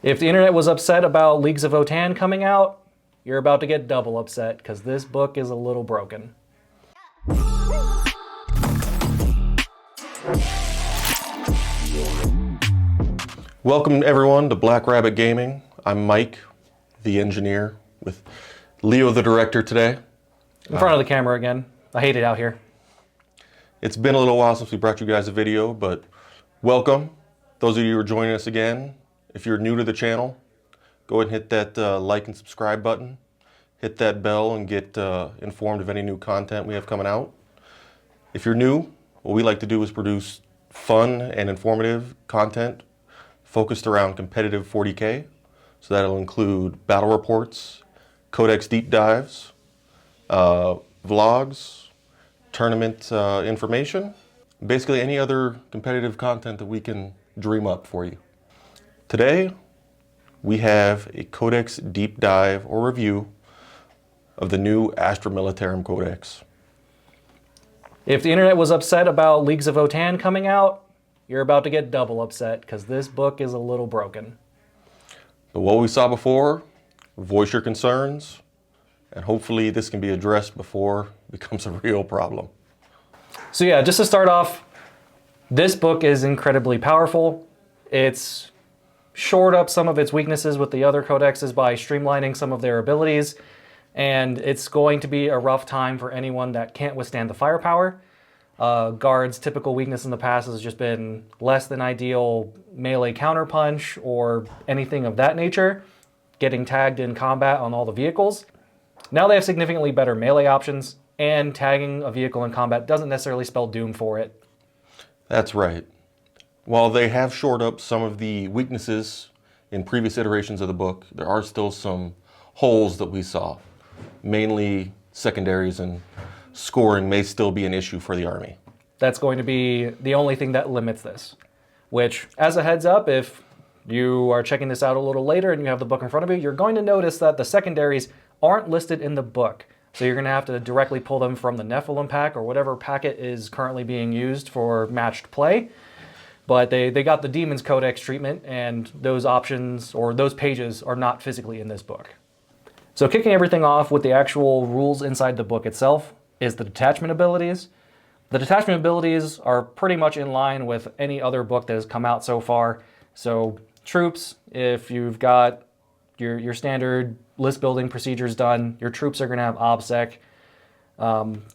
If the internet was upset about Leagues of Votan coming out, you're about to get double upset because this book is a little broken. Welcome everyone to Black Rabbit Gaming. I'm Mike, the engineer, with Leo, the director today. In front of the camera again. I hate it out here. It's been a little while since we brought you guys a video, but welcome. Those of you who are joining us again, if you're new to the channel, go ahead and hit that like and subscribe button. Hit that bell and get informed of any new content we have coming out. If you're new, what we like to do is produce fun and informative content focused around competitive 40K. So that'll include battle reports, Codex deep dives, vlogs, tournament information, basically any other competitive content that we can dream up for you. Today, we have a Codex deep dive or review of the new Astra Militarum Codex. If the internet was upset about Leagues of Votan coming out, you're about to get double upset because this book is a little broken. But what we saw before, voice your concerns, and hopefully this can be addressed before it becomes a real problem. So yeah, just to start off, this book is incredibly powerful. It's shored up some of its weaknesses with the other codexes by streamlining some of their abilities, and it's going to be a rough time for anyone that can't withstand the firepower. Guard's typical weakness in the past has just been less than ideal melee counterpunch or anything of that nature, getting tagged in combat on all the vehicles. Now they have significantly better melee options, and tagging a vehicle in combat doesn't necessarily spell doom for it. That's right. While they have shored up some of the weaknesses in previous iterations of the book, there are still some holes that we saw. Mainly secondaries and scoring may still be an issue for the army. That's going to be the only thing that limits this. Which, as a heads up, if you are checking this out a little later and you have the book in front of you, you're going to notice that the secondaries aren't listed in the book. So you're going to have to directly pull them from the Nephilim pack or whatever packet is currently being used for matched play. But they got the Demons Codex treatment, and those options or those pages are not physically in this book. So kicking everything off with the actual rules inside the book itself is the detachment abilities. The detachment abilities are pretty much in line with any other book that has come out so far. So troops, if you've got your standard list building procedures done, your troops are going to have OBSEC.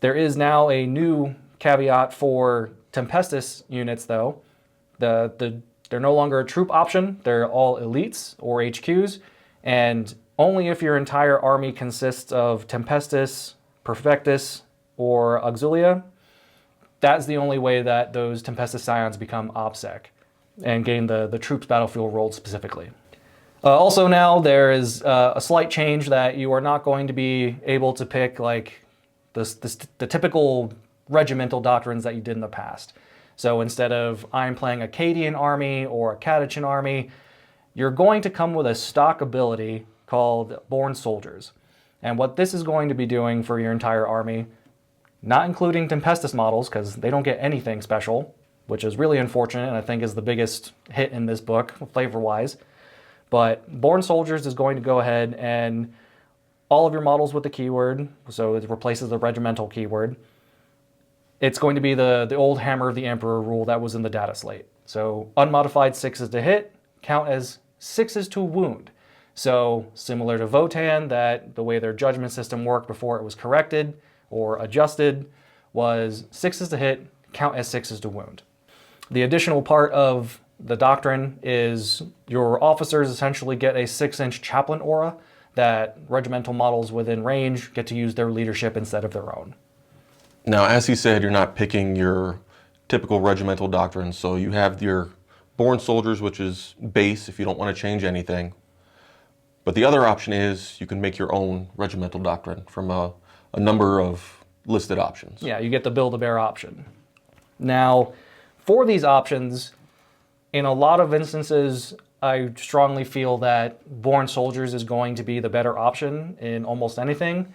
There is now a new caveat for Tempestus units though. They're no longer a troop option, they're all elites or HQs, and only if your entire army consists of Tempestus, Perfectus, or Auxilia, that's the only way that those Tempestus Scions become OBSEC and gain the troops battlefield rolled specifically. Also now there is a slight change that you are not going to be able to pick like the typical regimental doctrines that you did in the past. So instead of I'm playing a Cadian army or a Catachan army, you're going to come with a stock ability called Born Soldiers. And what this is going to be doing for your entire army, not including Tempestus models because they don't get anything special, which is really unfortunate and I think is the biggest hit in this book flavor-wise. But Born Soldiers is going to go ahead and all of your models with the keyword, so it replaces the regimental keyword. It's going to be the old Hammer of the Emperor rule that was in the data slate. So unmodified 6s to hit count as 6s to wound. So similar to Votan, that the way their judgment system worked before it was corrected or adjusted was 6s to hit count as 6s to wound. The additional part of the doctrine is your officers essentially get a 6-inch chaplain aura that regimental models within range get to use their leadership instead of their own. Now, as he said, you're not picking your typical regimental doctrine, so you have your Born Soldiers, which is base if you don't want to change anything. But the other option is you can make your own regimental doctrine from a number of listed options. Yeah, you get the Build-A-Bear option. Now, for these options, in a lot of instances, I strongly feel that Born Soldiers is going to be the better option in almost anything.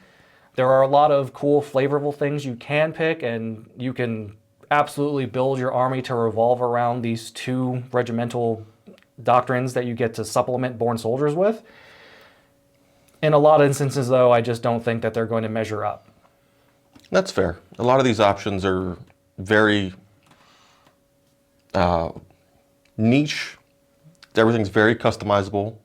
There are a lot of cool, flavorful things you can pick, and you can absolutely build your army to revolve around these two regimental doctrines that you get to supplement born soldiers with. In a lot of instances, though, I just don't think that they're going to measure up. That's fair. A lot of these options are very niche. Everything's very customizable,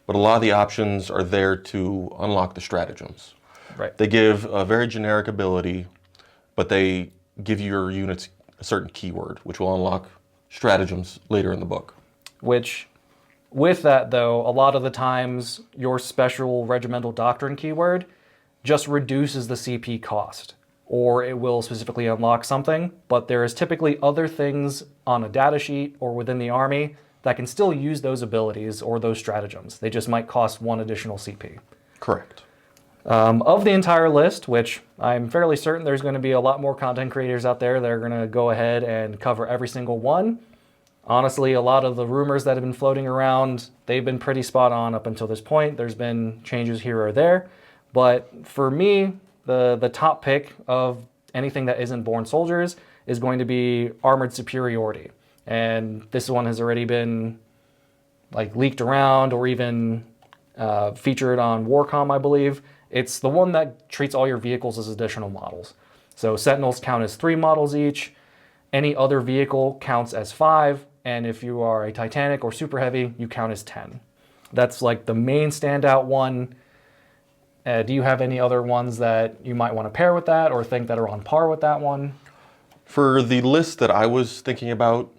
but a lot of the options are there to unlock the stratagems. Right. They give a very generic ability, but they give your units a certain keyword, which will unlock stratagems later in the book. Which, with that though, a lot of the times your special regimental doctrine keyword just reduces the CP cost, or it will specifically unlock something, but there is typically other things on a data sheet or within the army that can still use those abilities or those stratagems. They just might cost 1 additional CP. Correct. Of the entire list, which I'm fairly certain there's going to be a lot more content creators out there that are going to go ahead and cover every single one. Honestly, a lot of the rumors that have been floating around, they've been pretty spot on up until this point. There's been changes here or there. But for me, the top pick of anything that isn't born soldiers is going to be armored superiority. And this one has already been like leaked around or even featured on Warcom, I believe. It's the one that treats all your vehicles as additional models. So Sentinels count as 3 models each. Any other vehicle counts as 5. And if you are a Titanic or Super Heavy, you count as 10. That's like the main standout one. Do you have any other ones that you might want to pair with that or think that are on par with that one? For the list that I was thinking about,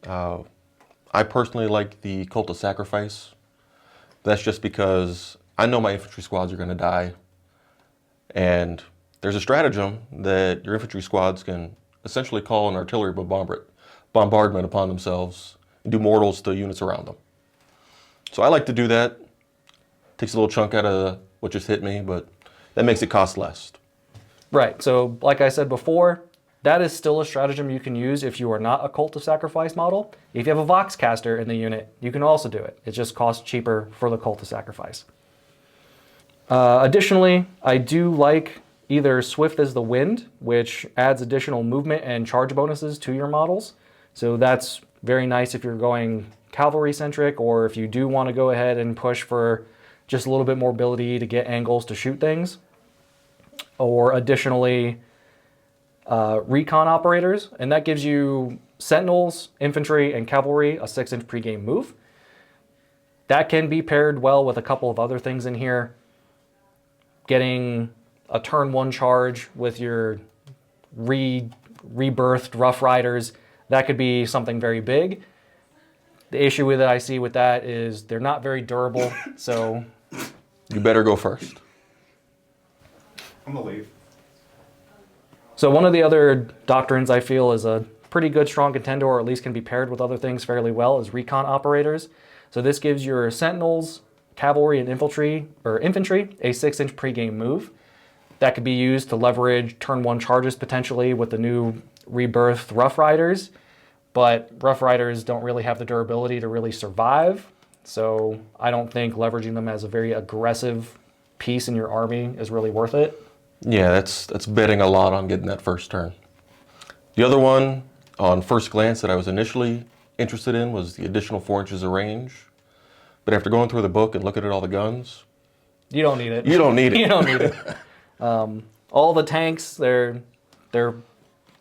I personally like the Cult of Sacrifice. That's just because I know my infantry squads are going to die. And there's a stratagem that your infantry squads can essentially call an artillery bombardment upon themselves and do mortals to units around them. So I like to do that. Takes a little chunk out of what just hit me, but that makes it cost less. Right. So like I said before, that is still a stratagem you can use if you are not a Cult of Sacrifice model. If you have a Voxcaster in the unit, you can also do it. It just costs cheaper for the Cult of Sacrifice. Additionally, I do like either Swift as the Wind, which adds additional movement and charge bonuses to your models. So that's very nice if you're going cavalry-centric, or if you do want to go ahead and push for just a little bit more ability to get angles to shoot things. Or additionally, recon operators, and that gives you Sentinels, Infantry, and Cavalry a 6-inch pregame move. That can be paired well with a couple of other things in here. Getting a turn 1 charge with your rebirthed Rough Riders, that could be something very big. The issue that I see with that is they're not very durable, so... You better go first. I'm gonna leave. So one of the other doctrines I feel is a pretty good strong contender, or at least can be paired with other things fairly well, is recon operators. So this gives your Sentinels, Cavalry, and infantry a 6-inch pregame move. That could be used to leverage turn 1 charges potentially with the new rebirthed Rough Riders, but Rough Riders don't really have the durability to really survive, so I don't think leveraging them as a very aggressive piece in your army is really worth it. Yeah, that's betting a lot on getting that first turn. The other one, on first glance, that I was initially interested in was the additional 4 inches of range. But after going through the book and looking at all the guns... You don't need it. You don't need it. You don't need it. All the tanks, they're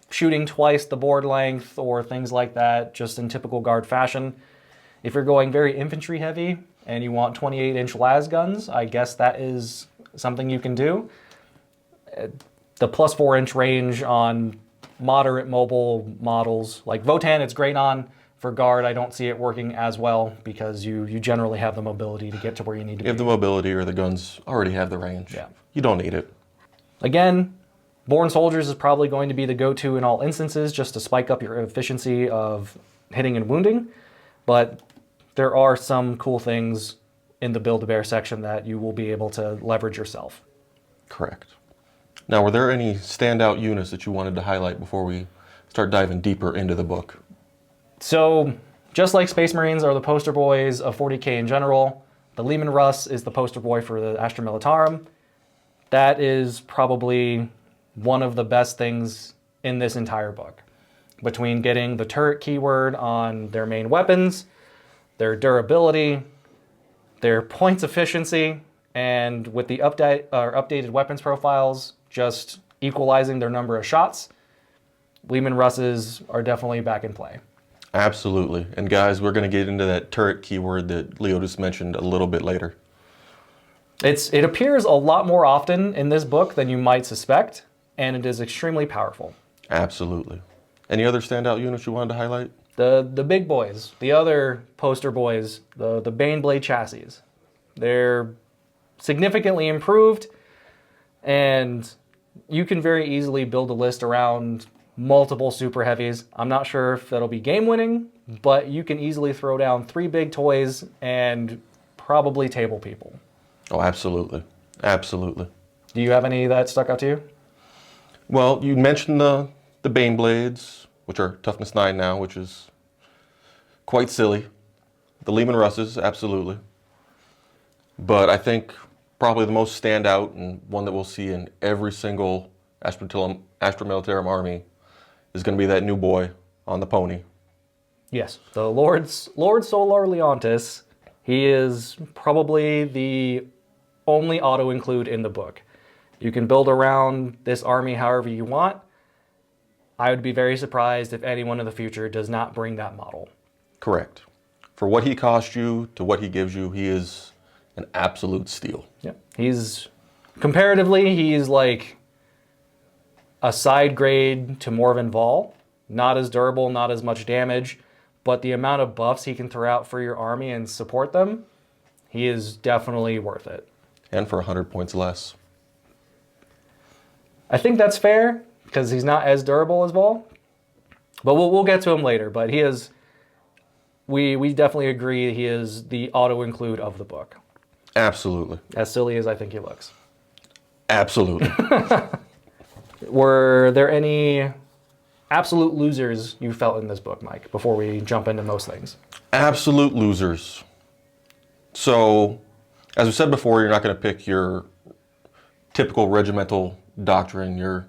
shooting twice the board length or things like that, just in typical Guard fashion. If you're going very infantry heavy and you want 28-inch las guns, I guess that is something you can do. The plus 4-inch range on moderate mobile models, like Votan, it's great on. For Guard, I don't see it working as well because you generally have the mobility to get to where you need to be. You have the mobility, or the guns already have the range. Yeah. You don't need it. Again, Born Soldiers is probably going to be the go-to in all instances just to spike up your efficiency of hitting and wounding, but there are some cool things in the Build-A-Bear section that you will be able to leverage yourself. Correct. Now, were there any standout units that you wanted to highlight before we start diving deeper into the book? So, just like Space Marines are the poster boys of 40K in general, the Leman Russ is the poster boy for the Astra Militarum. That is probably one of the best things in this entire book. Between getting the turret keyword on their main weapons, their durability, their points efficiency, and with the updated weapons profiles just equalizing their number of shots, Leman Russes are definitely back in play. Absolutely. And guys, we're going to get into that turret keyword that Leo just mentioned a little bit later. It appears a lot more often in this book than you might suspect, and it is extremely powerful. Absolutely. Any other standout units you wanted to highlight? The big boys, the other poster boys, the Baneblade chassis. They're significantly improved, and you can very easily build a list around multiple super heavies. I'm not sure if that'll be game winning, but you can easily throw down 3 big toys and probably table people. Oh, absolutely. Absolutely. Do you have any that stuck out to you? Well, you mentioned the Baneblades, which are toughness 9 now, which is quite silly. The Leman Russes, absolutely. But I think probably the most standout and one that we'll see in every single Astra Militarum army is going to be that new boy on the pony. Yes, the Lord Solar Leontis. He is probably the only auto-include in the book. You can build around this army however you want. I would be very surprised if anyone in the future does not bring that model. Correct. For what he cost you to what he gives you, he is an absolute steal. Yeah, comparatively, he's like a side grade to Morven Vol. Not as durable, not as much damage, but the amount of buffs he can throw out for your army and support them, he is definitely worth it. And for 100 points less. I think that's fair, because he's not as durable as Vol. But we'll get to him later, but he is... We definitely agree he is the auto-include of the book. Absolutely. As silly as I think he looks. Absolutely. Were there any absolute losers you felt in this book, Mike, before we jump into most things? Absolute losers. So, as we said before, you're not going to pick your typical regimental doctrine, your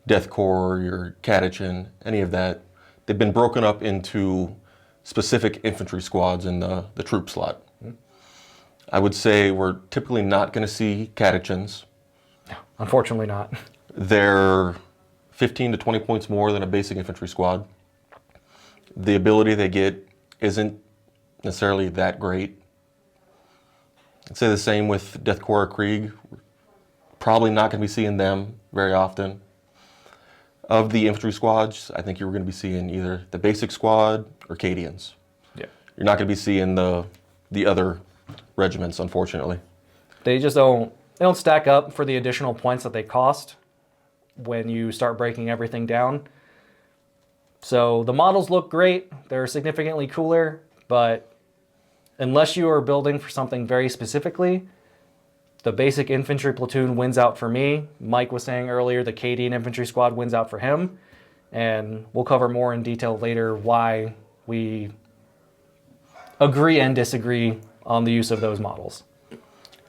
Death Corps, your Catechin, any of that. They've been broken up into specific infantry squads in the troop slot. I would say we're typically not going to see Catechins. No, unfortunately not. They're 15 to 20 points more than a basic infantry squad. The ability they get isn't necessarily that great. I'd say the same with Death Corps or Krieg. We're probably not going to be seeing them very often. Of the infantry squads, I think you're going to be seeing either the basic squad or Cadians. Yeah. You're not going to be seeing the other regiments, unfortunately. They just don't stack up for the additional points that they cost when you start breaking everything down. So the models look great. They're significantly cooler, but unless you are building for something very specifically, the basic infantry platoon wins out for me. Mike was saying earlier the Cadian infantry squad wins out for him. And we'll cover more in detail later why we agree and disagree on the use of those models.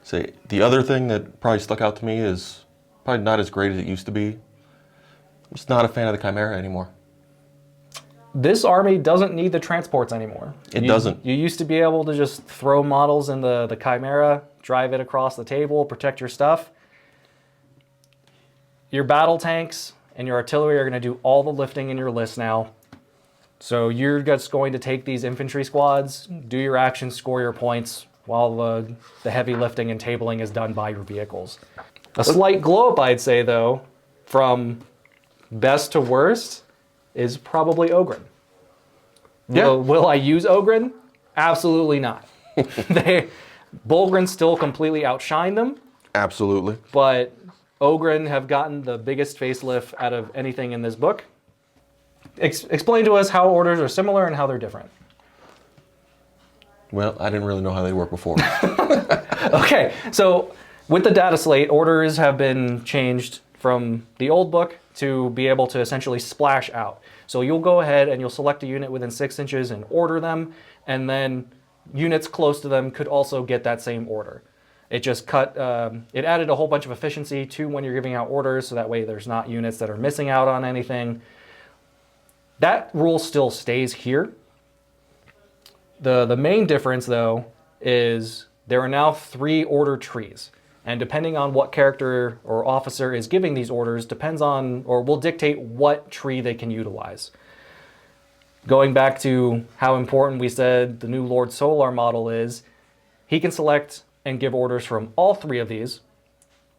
So the other thing that probably stuck out to me is probably not as great as it used to be. I'm just not a fan of the Chimera anymore. This army doesn't need the transports anymore. It doesn't. You used to be able to just throw models in the Chimera, drive it across the table, protect your stuff. Your battle tanks and your artillery are going to do all the lifting in your list now. So you're just going to take these infantry squads, do your actions, score your points, while the heavy lifting and tabling is done by your vehicles. A slight glow up, I'd say, though, from best to worst, is probably Ogryn. Yeah. Will I use Ogryn? Absolutely not. Bulgrin still completely outshine them. Absolutely. But Ogryn have gotten the biggest facelift out of anything in this book. Explain to us how orders are similar and how they're different. Well, I didn't really know how they worked before. Okay, so with the data slate, orders have been changed from the old book to be able to essentially splash out. So you'll go ahead and you'll select a unit within 6 inches and order them, and then units close to them could also get that same order. It just it added a whole bunch of efficiency to when you're giving out orders, so that way there's not units that are missing out on anything. That rule still stays here. The main difference, though, is there are now 3 order trees. And depending on what character or officer is giving these orders, depends on, or will dictate what tree they can utilize. Going back to how important we said the new Lord Solar model is, he can select and give orders from all 3 of these.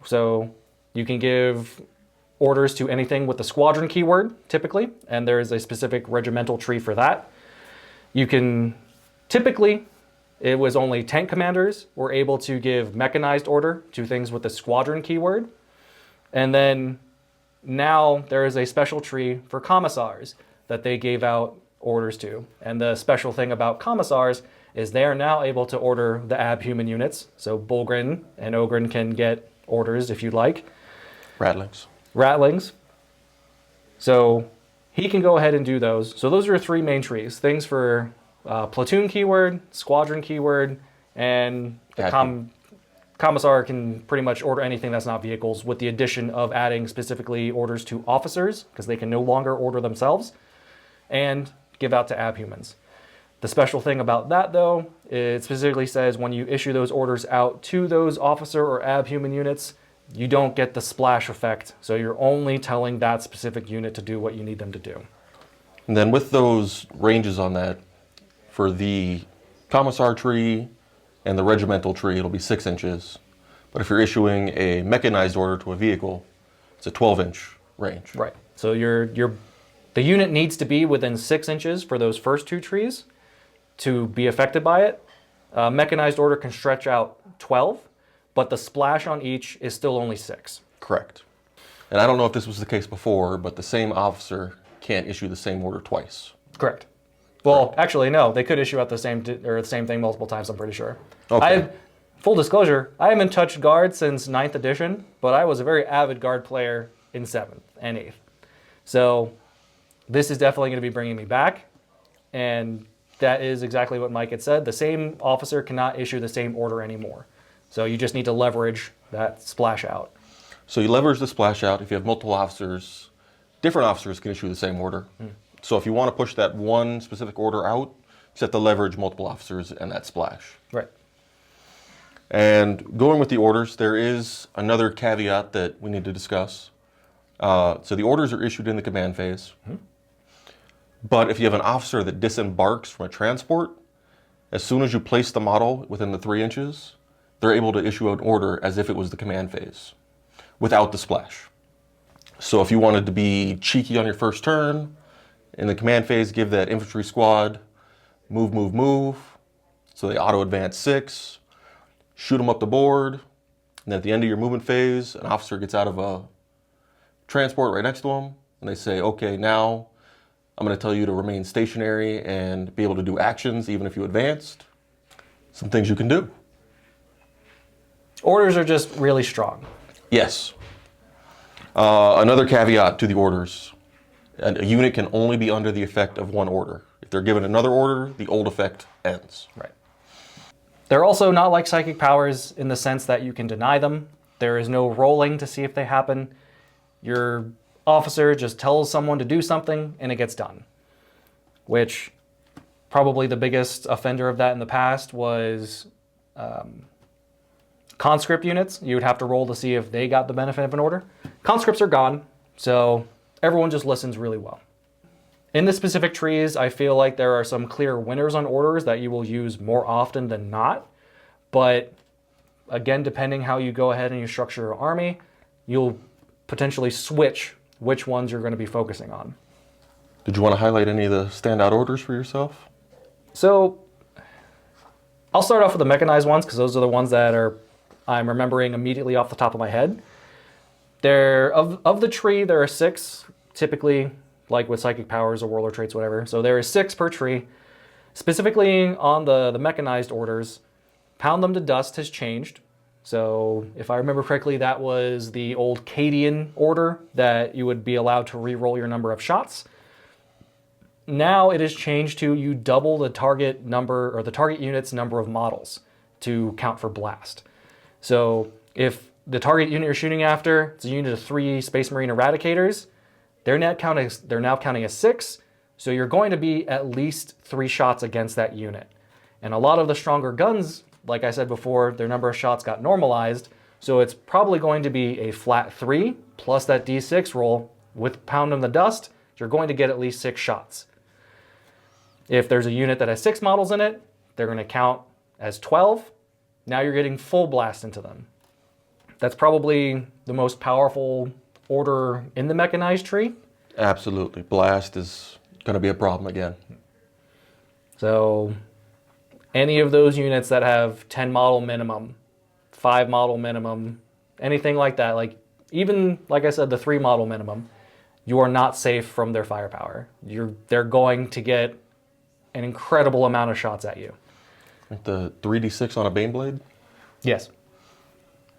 So you can give orders to anything with the squadron keyword, typically, and there is a specific regimental tree for that. You can, typically, it was only tank commanders were able to give mechanized order to things with the squadron keyword. And then now there is a special tree for commissars that they gave out orders to. And the special thing about commissars is they are now able to order the abhuman units. So Bulgrin and Ogrin can get orders if you'd like. Rattlings. So he can go ahead and do those. So those are 3 main trees. Things for platoon keyword, squadron keyword, and the commissar can pretty much order anything that's not vehicles, with the addition of adding specifically orders to officers, because they can no longer order themselves, and give out to abhumans. The special thing about that, though, it specifically says when you issue those orders out to those officer or abhuman units, you don't get the splash effect. So you're only telling that specific unit to do what you need them to do. And then with those ranges on that, for the commissar tree and the regimental tree, it'll be 6 inches. But if you're issuing a mechanized order to a vehicle, it's a 12-inch range. Right. So the unit needs to be within 6 inches for those first 2 trees to be affected by it. Mechanized order can stretch out 12, but the splash on each is still only 6. Correct. And I don't know if this was the case before, but the same officer can't issue the same order twice. Correct. Well, actually, no. They could issue out the same thing multiple times, I'm pretty sure. Okay. Full disclosure, I haven't touched Guard since 9th edition, but I was a very avid Guard player in 7th and 8th. So this is definitely going to be bringing me back, and that is exactly what Mike had said. The same officer cannot issue the same order anymore. So you just need to leverage that splash out. So you leverage the splash out. If you have multiple officers, different officers can issue the same order. So if you want to push that one specific order out, you have to leverage multiple officers and that splash. Right. And going with the orders, there is another caveat that we need to discuss. So the orders are issued in the command phase. But if you have an officer that disembarks from a transport, as soon as you place the model within the 3 inches, they're able to issue an order as if it was the command phase, without the splash. So if you wanted to be cheeky on your first turn, in the command phase, give that infantry squad, move. So they auto-advance 6, shoot them up the board, and then at the end of your movement phase, an officer gets out of a transport right next to them, and they say, okay, now I'm going to tell you to remain stationary and be able to do actions even if you advanced. Some things you can do. Orders are just really strong. Yes. Another caveat to the orders. A unit can only be under the effect of one order. If they're given another order, the old effect ends. Right. They're also not like psychic powers in the sense that you can deny them. There is no rolling to see if they happen. Your officer just tells someone to do something and it gets done. Which probably the biggest offender of that in the past was conscript units. You would have to roll to see if they got the benefit of an order. Conscripts are gone, so everyone just listens really well. In the specific trees, I feel like there are some clear winners on orders that you will use more often than not. But again, depending how you go ahead and you structure your army, you'll potentially switch which ones you're going to be focusing on. Did you want to highlight any of the standout orders for yourself? So I'll start off with the mechanized ones because those are the ones that I'm remembering immediately off the top of my head. Of the tree, there are 6, typically, like with psychic powers or warlord traits, whatever. So there is 6 per tree. Specifically on the mechanized orders, pound them to dust has changed. So if I remember correctly, that was the old Cadian order that you would be allowed to re-roll your number of shots. Now it has changed to you double the target number or the target unit's number of models to count for blast. So if the target unit you're shooting after is a unit of 3 Space Marine Eradicators, they're now counting as 6, so you're going to be at least 3 shots against that unit. And a lot of the stronger guns, like I said before, their number of shots got normalized. So it's probably going to be a flat 3 plus that D6 roll with Pound in the Dust. You're going to get at least 6 shots. If there's a unit that has 6 models in it, they're going to count as 12. Now you're getting full blast into them. That's probably the most powerful order in the mechanized tree. Absolutely. Blast is going to be a problem again. So any of those units that have 10 model minimum, 5 model minimum, anything like that, like even, like I said, the 3 model minimum, you are not safe from their firepower. They're going to get an incredible amount of shots at you. Like the 3d6 on a Baneblade? Yes.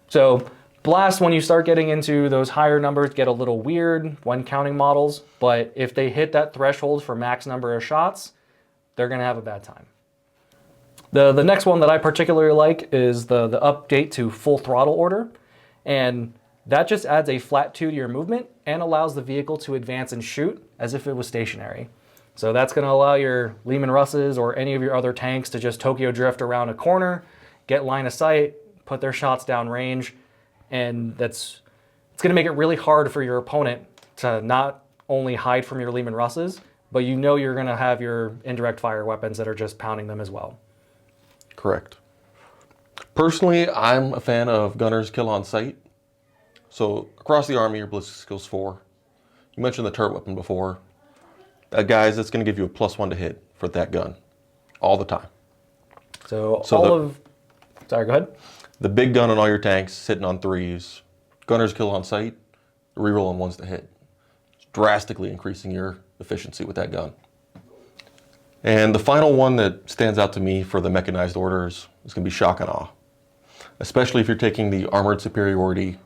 So blast, when you start getting into those higher numbers, get a little weird when counting models, but if they hit that threshold for max number of shots, they're going to have a bad time. The next one that I particularly like is the update to full throttle order, and that just adds a flat 2 to your movement and allows the vehicle to advance and shoot as if it was stationary. So that's going to allow your Lehman Russes or any of your other tanks to just Tokyo drift around a corner, get line of sight, put their shots down range, and it's going to make it really hard for your opponent to not only hide from your Lehman Russes, but you know you're going to have your indirect fire weapons that are just pounding them as well. Correct. Personally, I'm a fan of Gunner's Kill on Sight. So across the army, your ballistic skill's 4. You mentioned the turret weapon before. Guys, that's going to give you a +1 to hit for that gun all the time. Sorry, go ahead. The big gun on all your tanks sitting on 3s. Gunner's Kill on Sight, reroll on 1s to hit. It's drastically increasing your efficiency with that gun. And the final one that stands out to me for the mechanized orders is going to be Shock and Awe. Especially if you're taking the Armored Superiority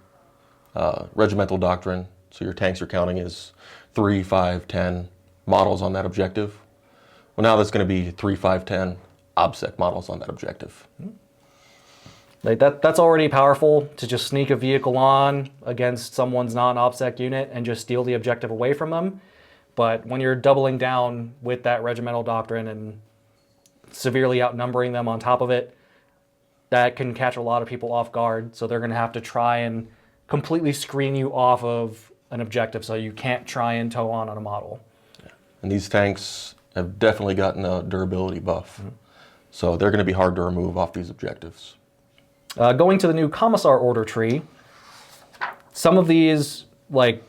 regimental doctrine. So your tanks are counting as 3, 5, 10 models on that objective. Well, now that's going to be 3, 5, 10 OBSEC models on that objective. Like that's already powerful to just sneak a vehicle on against someone's non-OBSEC unit and just steal the objective away from them. But when you're doubling down with that regimental doctrine and severely outnumbering them on top of it, that can catch a lot of people off guard. So they're going to have to try and completely screen you off of an objective so you can't try and tow on a model. And these tanks have definitely gotten a durability buff. Mm-hmm. So they're going to be hard to remove off these objectives. Going to the new Commissar order tree, some of these, like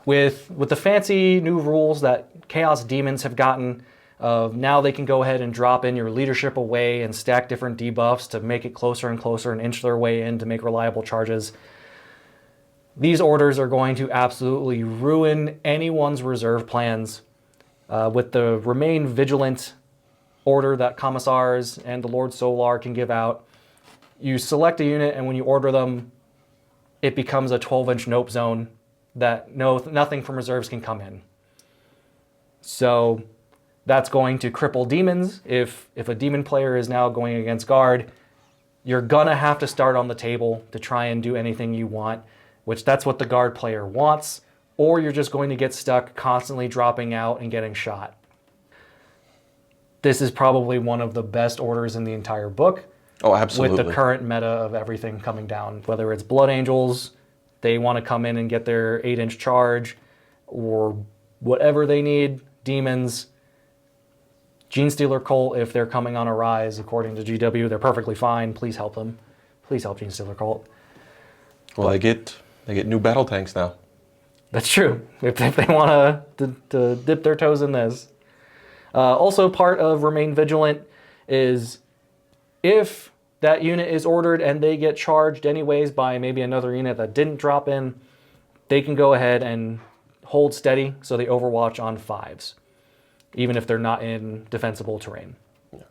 with the fancy new rules that Chaos Demons have gotten, now they can go ahead and drop in your leadership away and stack different debuffs to make it closer and closer and inch their way in to make reliable charges. These orders are going to absolutely ruin anyone's reserve plans. With the Remain Vigilant order that Commissars and the Lord Solar can give out, you select a unit, and when you order them, it becomes a 12-inch nope zone that nothing from reserves can come in. So that's going to cripple demons. If a demon player is now going against guard, you're gonna have to start on the table to try and do anything you want, which that's what the guard player wants, or you're just going to get stuck constantly dropping out and getting shot. This is probably one of the best orders in the entire book. Oh, absolutely. With the current meta of everything coming down, whether it's Blood Angels, they want to come in and get their 8-inch charge, or whatever they need, demons, Genestealer Cult, if they're coming on a rise, according to GW, they're perfectly fine. Please help them. Please help Genestealer Cult. Well, they get new battle tanks now. That's true, if they want to dip their toes in this. Also part of Remain Vigilant is if that unit is ordered and they get charged anyways by maybe another unit that didn't drop in, they can go ahead and hold steady so they overwatch on 5s, even if they're not in defensible terrain. Yeah. I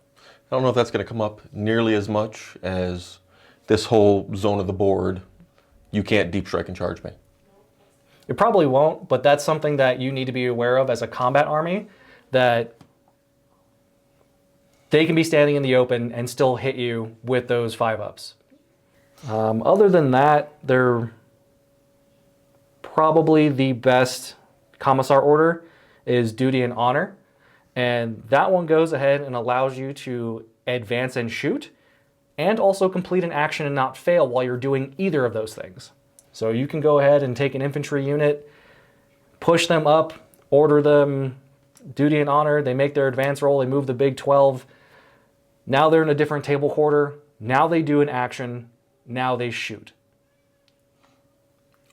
don't know if that's going to come up nearly as much as this whole zone of the board. You can't deep strike and charge me. It probably won't, but that's something that you need to be aware of as a combat army, that they can be standing in the open and still hit you with those 5-ups. Other than that, they're probably the best Commissar order is Duty and Honor. And that one goes ahead and allows you to advance and shoot, and also complete an action and not fail while you're doing either of those things. So you can go ahead and take an infantry unit, push them up, order them duty and honor, they make their advance roll, they move the big 12. Now they're in a different table quarter. Now they do an action. Now they shoot.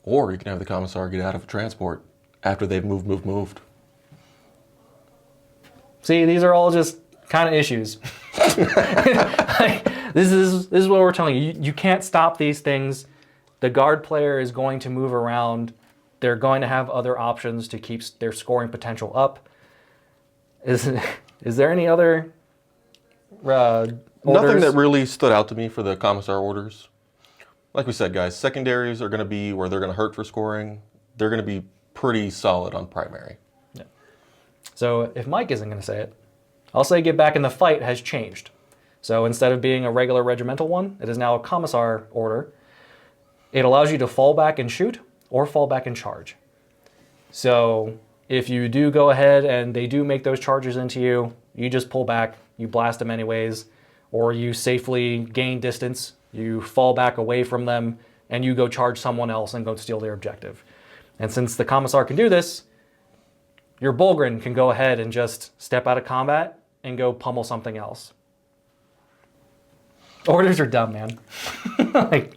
Or you can have the commissar get out of a transport after they've moved. See, these are all just kind of issues. Like, this is what we're telling you. You can't stop these things. The guard player is going to move around. They're going to have other options to keep their scoring potential up. Is there any other Nothing orders? that really stood out to me for the commissar orders. Like we said, guys, secondaries are going to be where they're going to hurt for scoring. They're going to be pretty solid on primary. Yeah. So if Mike isn't going to say it, I'll say get back in the fight has changed. So instead of being a regular regimental one, it is now a commissar order. It allows you to fall back and shoot or fall back and charge. So if you do go ahead and they do make those charges into you, you just pull back, you blast them anyways, or you safely gain distance, you fall back away from them, and you go charge someone else and go steal their objective. And since the commissar can do this, your Bulgrin can go ahead and just step out of combat and go pummel something else. Orders are dumb, man. Like,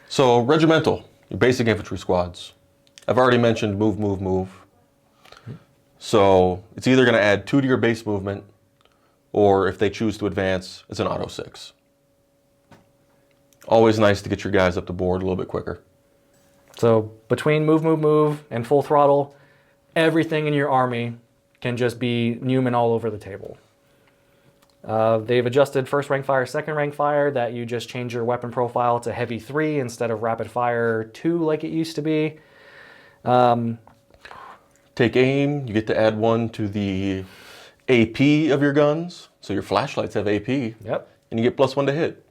So regimental, your basic infantry squads. I've already mentioned move. So it's either going to add 2 to your base movement, or if they choose to advance, it's an auto 6. Always nice to get your guys up the board a little bit quicker. so between move, and full throttle, everything in your army can just be Newman all over the table. They've adjusted first rank fire, second rank fire, that you just change your weapon profile to heavy 3 instead of rapid fire 2 like it used to be. Take aim, you get to add 1 to the AP of your guns. So your flashlights have AP. Yep. And you get +1 to hit.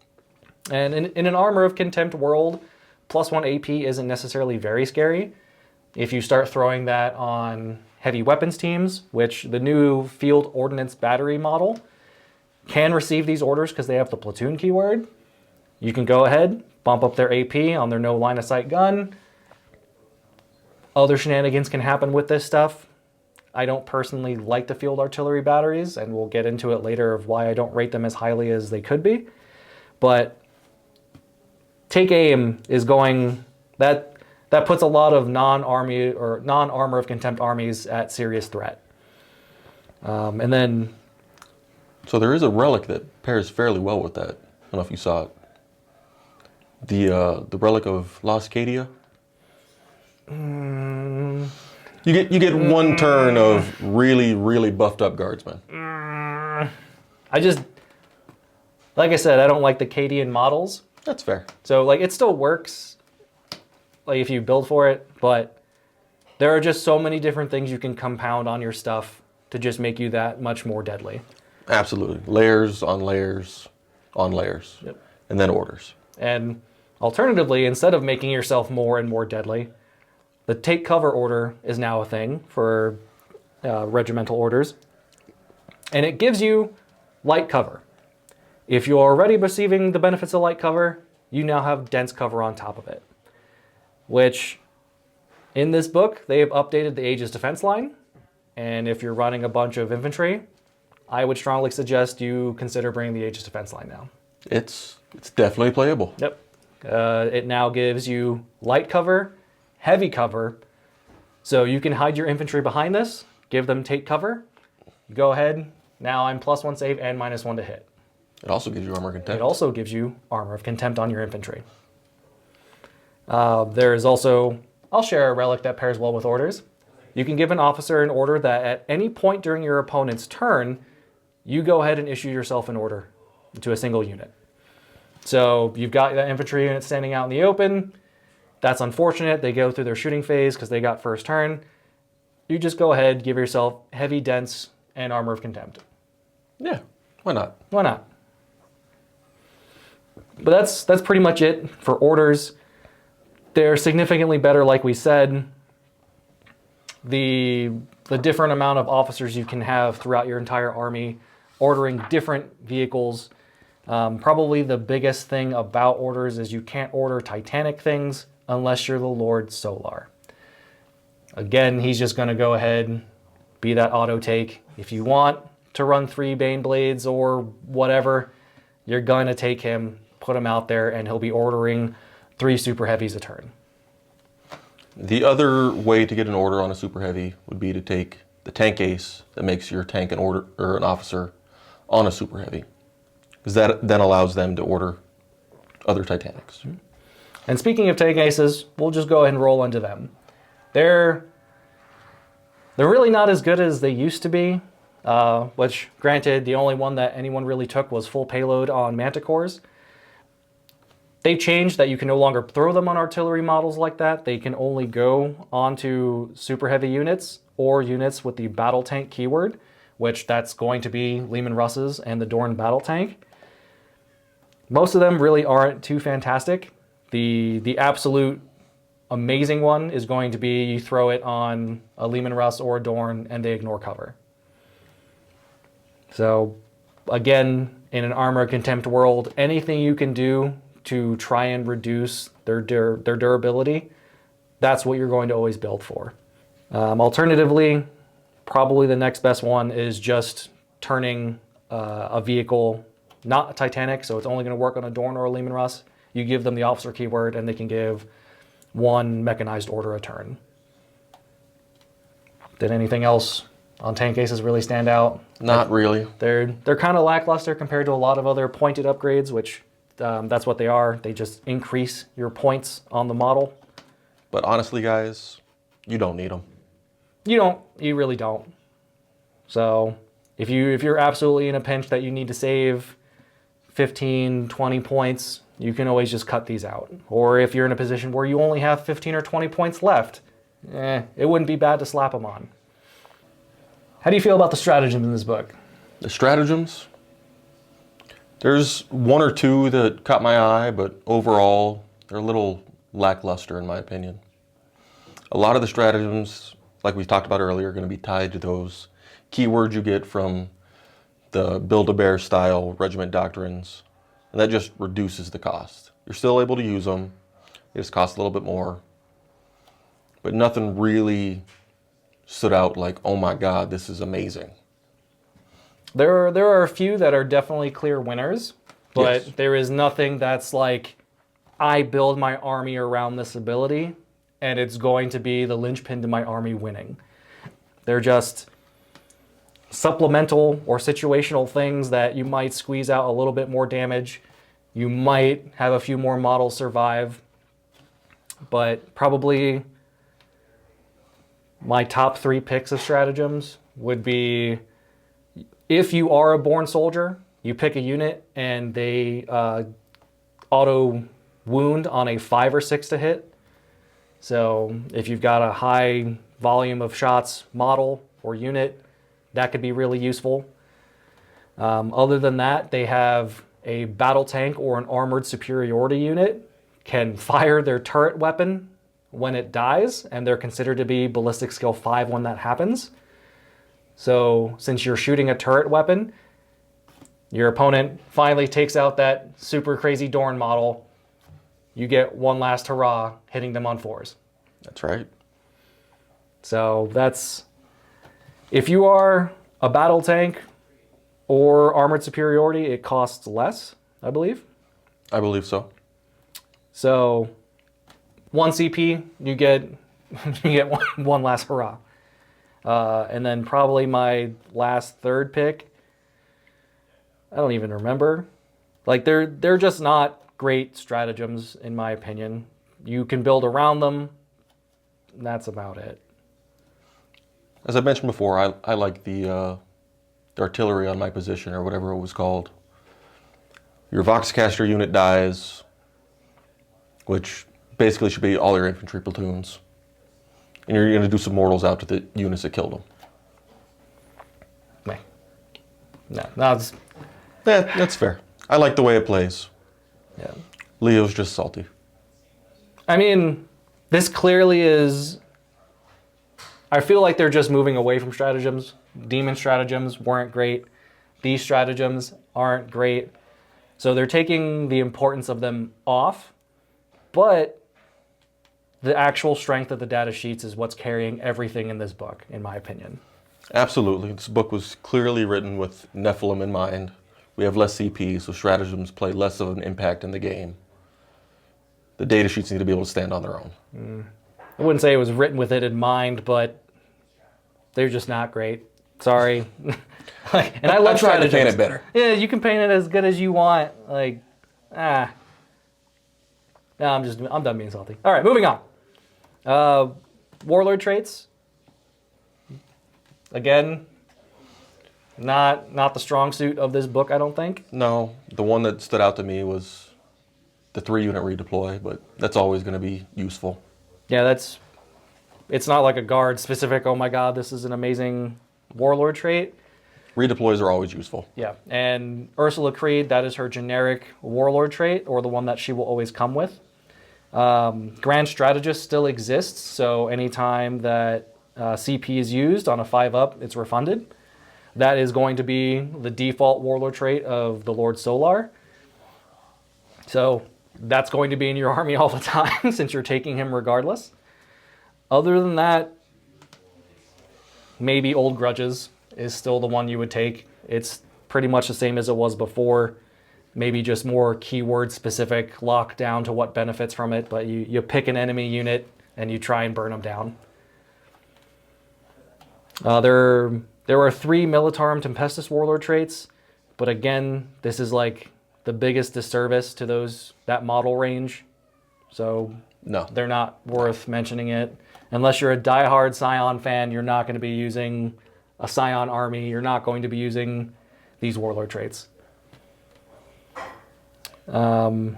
And in an Armor of Contempt world, +1 AP isn't necessarily very scary. If you start throwing that on heavy weapons teams, which the new Field Ordnance Battery model can receive these orders because they have the platoon keyword, you can go ahead, bump up their AP on their no line of sight gun. Other shenanigans can happen with this stuff. I don't personally like the field artillery batteries, and we'll get into it later of why I don't rate them as highly as they could be. But take aim is going, that puts a lot of non-army or non-Armor of Contempt armies at serious threat. And then So there is a relic that pairs fairly well with that. I don't know if you saw it. The relic of Las Cadia. You get 1 turn of really buffed up guardsmen. I just, like I said, I don't like the Cadian models. That's fair. So like it still works, like if you build for it, but there are just so many different things you can compound on your stuff to just make you that much more deadly. Absolutely. Layers on layers on layers. Yep. And then orders. And alternatively, instead of making yourself more and more deadly, the take cover order is now a thing for regimental orders. And it gives you light cover. If you're already receiving the benefits of light cover, you now have dense cover on top of it. Which, in this book, they have updated the Aegis defense line. And if you're running a bunch of infantry, I would strongly suggest you consider bringing the Aegis defense line now. It's definitely playable. Yep. It now gives you light cover, heavy cover, so you can hide your infantry behind this, give them take cover. Go ahead. Now I'm +1 save and -1 to hit. It also gives you armor contempt. It also gives you Armor of Contempt on your infantry. There is also, I'll share a relic that pairs well with orders. You can give an officer an order that at any point during your opponent's turn, you go ahead and issue yourself an order to a single unit. So you've got that infantry unit standing out in the open. That's unfortunate. They go through their shooting phase because they got first turn. You just go ahead, give yourself heavy, dense, and Armor of Contempt. Yeah, why not? Why not? But that's pretty much it for orders. They're significantly better, like we said. The the different amount of officers you can have throughout your entire army, ordering different vehicles. Probably the biggest thing about orders is you can't order Titanic things unless you're the Lord Solar. Again, he's just going to go ahead, be that auto take. If you want to run 3 Bane Blades or whatever, you're going to take him, put him out there, and he'll be ordering 3 Super Heavies a turn. The other way to get an order on a Super Heavy would be to take the tank ace that makes your tank an order or an officer on a Super Heavy, because that then allows them to order other Titanics. And speaking of tank aces, we'll just go ahead and roll into them. They're really not as good as they used to be, which, granted, the only one that anyone really took was full payload on Manticores. They changed that you can no longer throw them on artillery models like that. They can only go onto super heavy units or units with the battle tank keyword, which that's going to be Leman Russes and the Dorn battle tank. Most of them really aren't too fantastic. The absolute amazing one is going to be you throw it on a Leman Russ or a Dorn and they ignore cover. So again, in an Armor of Contempt world, anything you can do to try and reduce their durability, that's what you're going to always build for. Alternatively, probably the next best one is just turning a vehicle not a Titanic, so it's only going to work on a Dorn or a Leman Russ. You give them the officer keyword and they can give 1 mechanized order a turn. Did anything else on tank aces really stand out? Not really. They're kind of lackluster compared to a lot of other pointed upgrades, which that's what they are. They just increase your points on the model. But honestly, guys, you don't need them. You really don't. So if you're absolutely in a pinch that you need to save 15, 20 points, you can always just cut these out. Or if you're in a position where you only have 15 or 20 points left, it wouldn't be bad to slap them on. How do you feel about the stratagems in this book? The stratagems? There's 1 or 2 that caught my eye, but overall, they're a little lackluster in my opinion. A lot of the stratagems, like we talked about earlier, are going to be tied to those keywords you get from the Build-A-Bear style regiment doctrines, and that just reduces the cost. You're still able to use them, they just cost a little bit more, but nothing really stood out like, oh my god, this is amazing. There are a few that are definitely clear winners, but yes, there is nothing that's like, I build my army around this ability, and it's going to be the linchpin to my army winning. They're just supplemental or situational things that you might squeeze out a little bit more damage. You might have a few more models survive, but probably my top 3 picks of stratagems would be, if you are a born soldier, you pick a unit and they auto wound on a 5 or 6 to hit. So if you've got a high volume of shots model or unit, that could be really useful. Other than that, they have a battle tank or an armored superiority unit can fire their turret weapon when it dies, and they're considered to be ballistic skill 5 when that happens. So since you're shooting a turret weapon, your opponent finally takes out that super crazy Dorn model. You get one last hurrah hitting them on 4s. That's right. So that's, if you are a battle tank or armored superiority, it costs less, I believe. I believe so. So 1 CP, you get one last hurrah. And then probably my last 3rd pick, I don't even remember. Like they're just not great stratagems in my opinion. You can build around them. And that's about it. As I mentioned before, I like the artillery on my position, or whatever it was called. Your Voxcaster unit dies, which basically should be all your infantry platoons. And you're going to do some mortals out to the units that killed them. That's fair. I like the way it plays. Yeah. Leo's just salty. I mean, this clearly is I feel like they're just moving away from stratagems. Demon stratagems weren't great. These stratagems aren't great. So they're taking the importance of them off, but the actual strength of the data sheets is what's carrying everything in this book, in my opinion. Absolutely. This book was clearly written with Nephilim in mind. We have less CP, so stratagems play less of an impact in the game. The data sheets need to be able to stand on their own. I wouldn't say it was written with it in mind, but they're just not great. Sorry. And I love I tried to stratagems. paint it better. Yeah, you can paint it as good as you want. No, I'm done being salty. All right, moving on. Warlord traits. Again, not the strong suit of this book, I don't think. No, the one that stood out to me was the 3-unit redeploy, but that's always going to be useful. Yeah, it's not like a guard specific, oh my god, this is an amazing warlord trait. Redeploys are always useful. Yeah, and Ursula Creed, that is her generic warlord trait, or the one that she will always come with. Grand Strategist still exists, so anytime that CP is used on a 5-up, it's refunded. That is going to be the default warlord trait of the Lord Solar. So that's going to be in your army all the time since you're taking him regardless. Other than that, maybe Old Grudges is still the one you would take. It's pretty much the same as it was before. Maybe just more keyword specific, locked down to what benefits from it, but you pick an enemy unit and you try and burn them down. There are 3 Militarum Tempestus Warlord traits, but again, this is like the biggest disservice to that model range. So No. they're not worth mentioning it. Unless you're a diehard Scion fan, you're not going to be using a Scion army. You're not going to be using these Warlord traits. And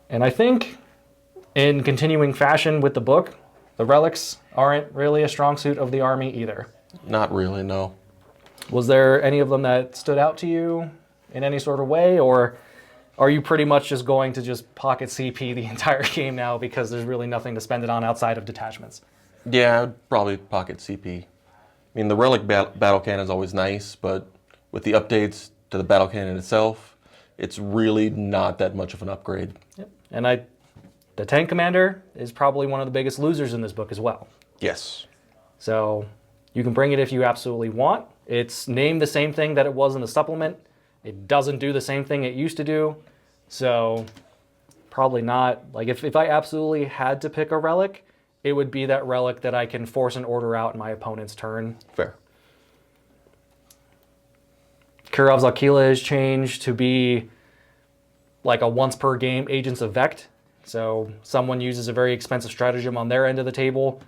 I think in continuing fashion with the book, the relics aren't really a strong suit of the army either. Not really, no. Was there any of them that stood out to you in any sort of way, or are you pretty much just going to just pocket CP the entire game now because there's really nothing to spend it on outside of detachments? Yeah, I'd probably pocket CP. I mean, the relic battle cannon is always nice, but with the updates to the battle cannon itself, it's really not that much of an upgrade. Yep. And the tank commander is probably one of the biggest losers in this book as well. Yes. So you can bring it if you absolutely want. It's named the same thing that it was in the supplement. It doesn't do the same thing it used to do. So probably not. Like if I absolutely had to pick a relic, it would be that relic that I can force an order out in my opponent's turn. Fair. Kirov's Aquila is changed to be like a once per game Agents of Vect. So someone uses a very expensive stratagem on their end of the table.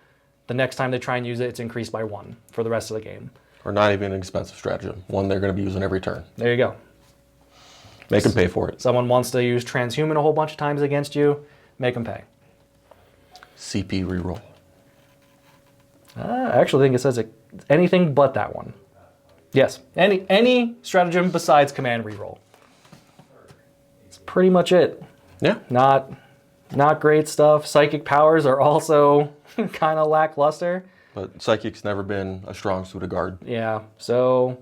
The next time they try and use it, it's increased by 1 for the rest of the game. Or not even an expensive stratagem. One they're going to be using every turn. There you go. Make them pay for it. Someone wants to use Transhuman a whole bunch of times against you, make them pay. CP reroll. I actually think it says anything but that one. Yes, any stratagem besides command reroll. That's pretty much it. Yeah. Not great stuff. Psychic powers are also kind of lackluster. But Psychic's never been a strong suit of guard. Yeah, so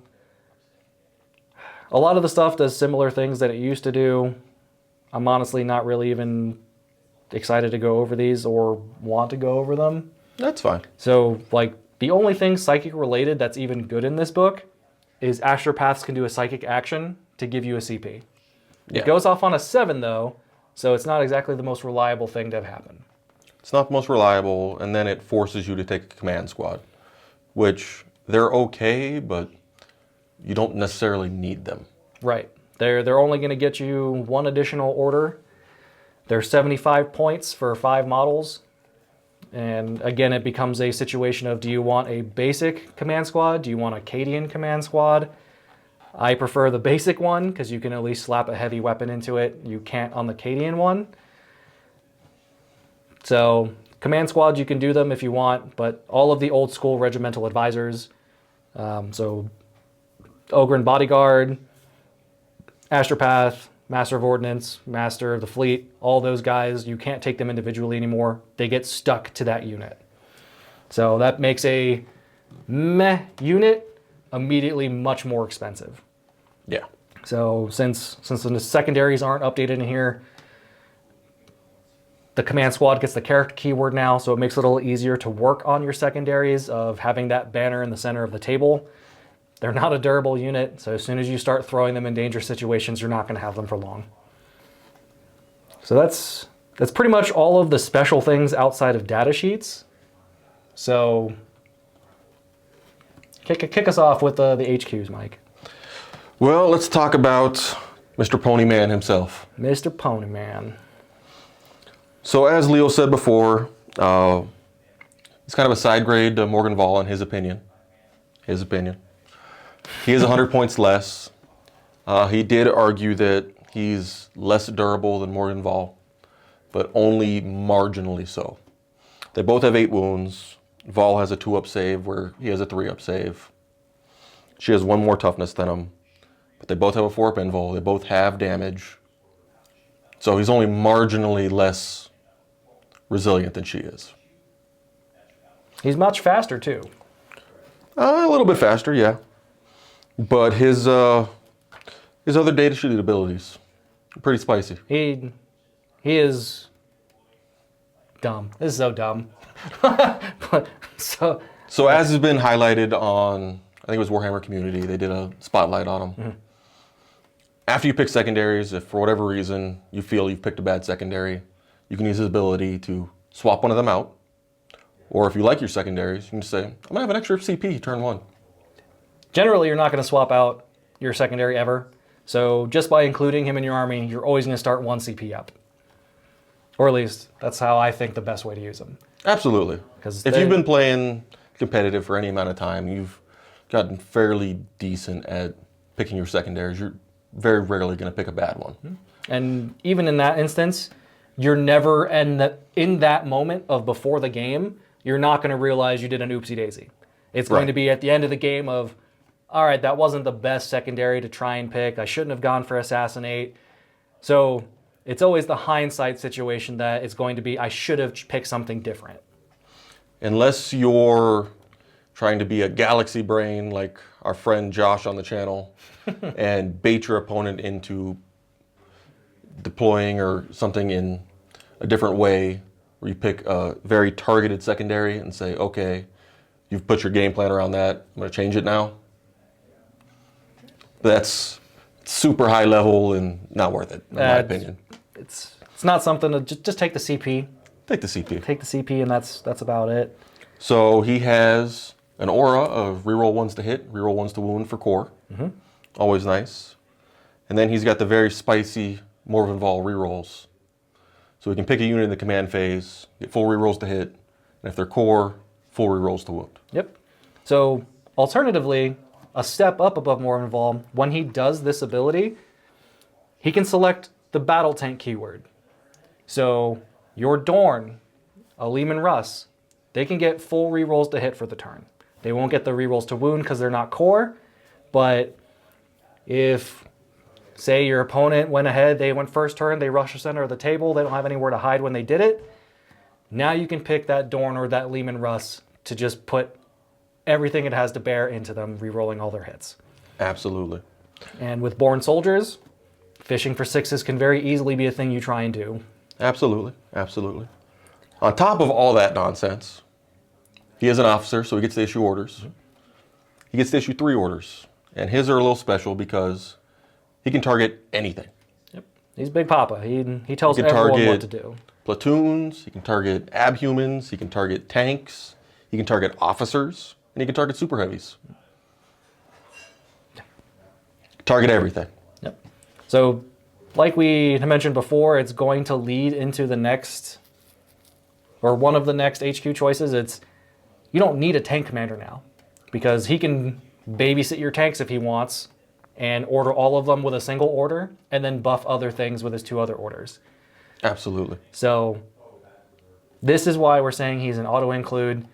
a lot of the stuff does similar things that it used to do. I'm honestly not really even excited to go over these or want to go over them. That's fine. So, like, the only thing psychic related that's even good in this book is Astropaths can do a psychic action to give you a CP. Yeah. It goes off on a 7, though, so it's not exactly the most reliable thing to have happen. It's not the most reliable, and then it forces you to take a command squad, which they're okay, but you don't necessarily need them. Right. They're only going to get you 1 additional order. They're 75 points for 5 models. And again, it becomes a situation of, do you want a basic command squad? Do you want a Cadian command squad? I prefer the basic one because you can at least slap a heavy weapon into it. You can't on the Cadian one. So command squads, you can do them if you want, but all of the old school regimental advisors, so Ogren Bodyguard, Astropath, Master of Ordnance, Master of the Fleet, all those guys, you can't take them individually anymore. They get stuck to that unit. So that makes a meh unit immediately much more expensive. Yeah. So since the secondaries aren't updated in here, the command squad gets the character keyword now, so it makes it a little easier to work on your secondaries of having that banner in the center of the table. They're not a durable unit, so as soon as you start throwing them in dangerous situations, you're not going to have them for long. So that's pretty much all of the special things outside of data sheets. So kick us off with the HQs, Mike. Well, let's talk about Mr. Ponyman himself. Mr. Ponyman. So as Leo said before, it's kind of a side grade to Morgan Vol in his opinion. He is 100 points less. He did argue that he's less durable than Morgan Vol, but only marginally so. They both have 8 wounds. Vol has a 2-up save where he has a 3-up save. She has 1 more toughness than him, but they both have a 4-up invul. They both have damage. So he's only marginally less resilient than she is. He's much faster too. A little bit faster, yeah. But his other data sheet abilities are pretty spicy. He is dumb. This is so dumb. But So as has been highlighted on, I think it was Warhammer Community, they did a spotlight on him. Mm-hmm. After you pick secondaries, if for whatever reason you feel you've picked a bad secondary, you can use his ability to swap one of them out. Or if you like your secondaries, you can just say, I'm going to have an extra CP turn 1. Generally, you're not going to swap out your secondary ever. So just by including him in your army, you're always going to start 1 CP up. Or at least, that's how I think the best way to use him. Absolutely. If you've been playing competitive for any amount of time, you've gotten fairly decent at picking your secondaries. You're very rarely going to pick a bad one. And even in that instance, you're never in that moment of before the game, you're not going to realize you did an oopsie daisy. It's going to be at the end of the game of, all right, that wasn't the best secondary to try and pick. I shouldn't have gone for assassinate. So it's always the hindsight situation that it's going to be, I should have picked something different. Unless you're trying to be a galaxy brain like our friend Josh on the channel and bait your opponent into deploying or something in a different way, where you pick a very targeted secondary and say, okay, you've put your game plan around that, I'm going to change it now. That's super high level and not worth it, in my opinion. It's not something to just take the CP. Take the CP. Take the CP, and that's about it. So he has an aura of reroll 1s to hit, reroll 1s to wound for core. Mm-hmm. Always nice. And then he's got the very spicy Morven Vol rerolls. So he can pick a unit in the command phase, get full rerolls to hit, and if they're core, full rerolls to wound. Yep. So alternatively, a step up above Morven Vol, when he does this ability, he can select the battle tank keyword. So your Dorn, a Lehman Russ, they can get full rerolls to hit for the turn. They won't get the rerolls to wound because they're not core, but if, say, your opponent went ahead, they went first turn, they rush the center of the table, they don't have anywhere to hide when they did it, now you can pick that Dorn or that Lehman Russ to just put everything it has to bear into them, rerolling all their hits. Absolutely. And with Born Soldiers, fishing for 6s can very easily be a thing you try and do. Absolutely, absolutely. On top of all that nonsense, he is an officer, so he gets to issue orders. He gets to issue 3 orders, and his are a little special because he can target anything. Yep, he's Big Papa. He tells everyone what to do. Platoons, he can target abhumans, he can target tanks, he can target officers, and he can target super heavies. Target everything. Yep. So, like we mentioned before, it's going to lead into the next, or one of the next HQ choices. It's, you don't need a tank commander now, because he can babysit your tanks if he wants, and order all of them with a single order, and then buff other things with his 2 other orders. Absolutely. So, this is why we're saying he's an auto-include.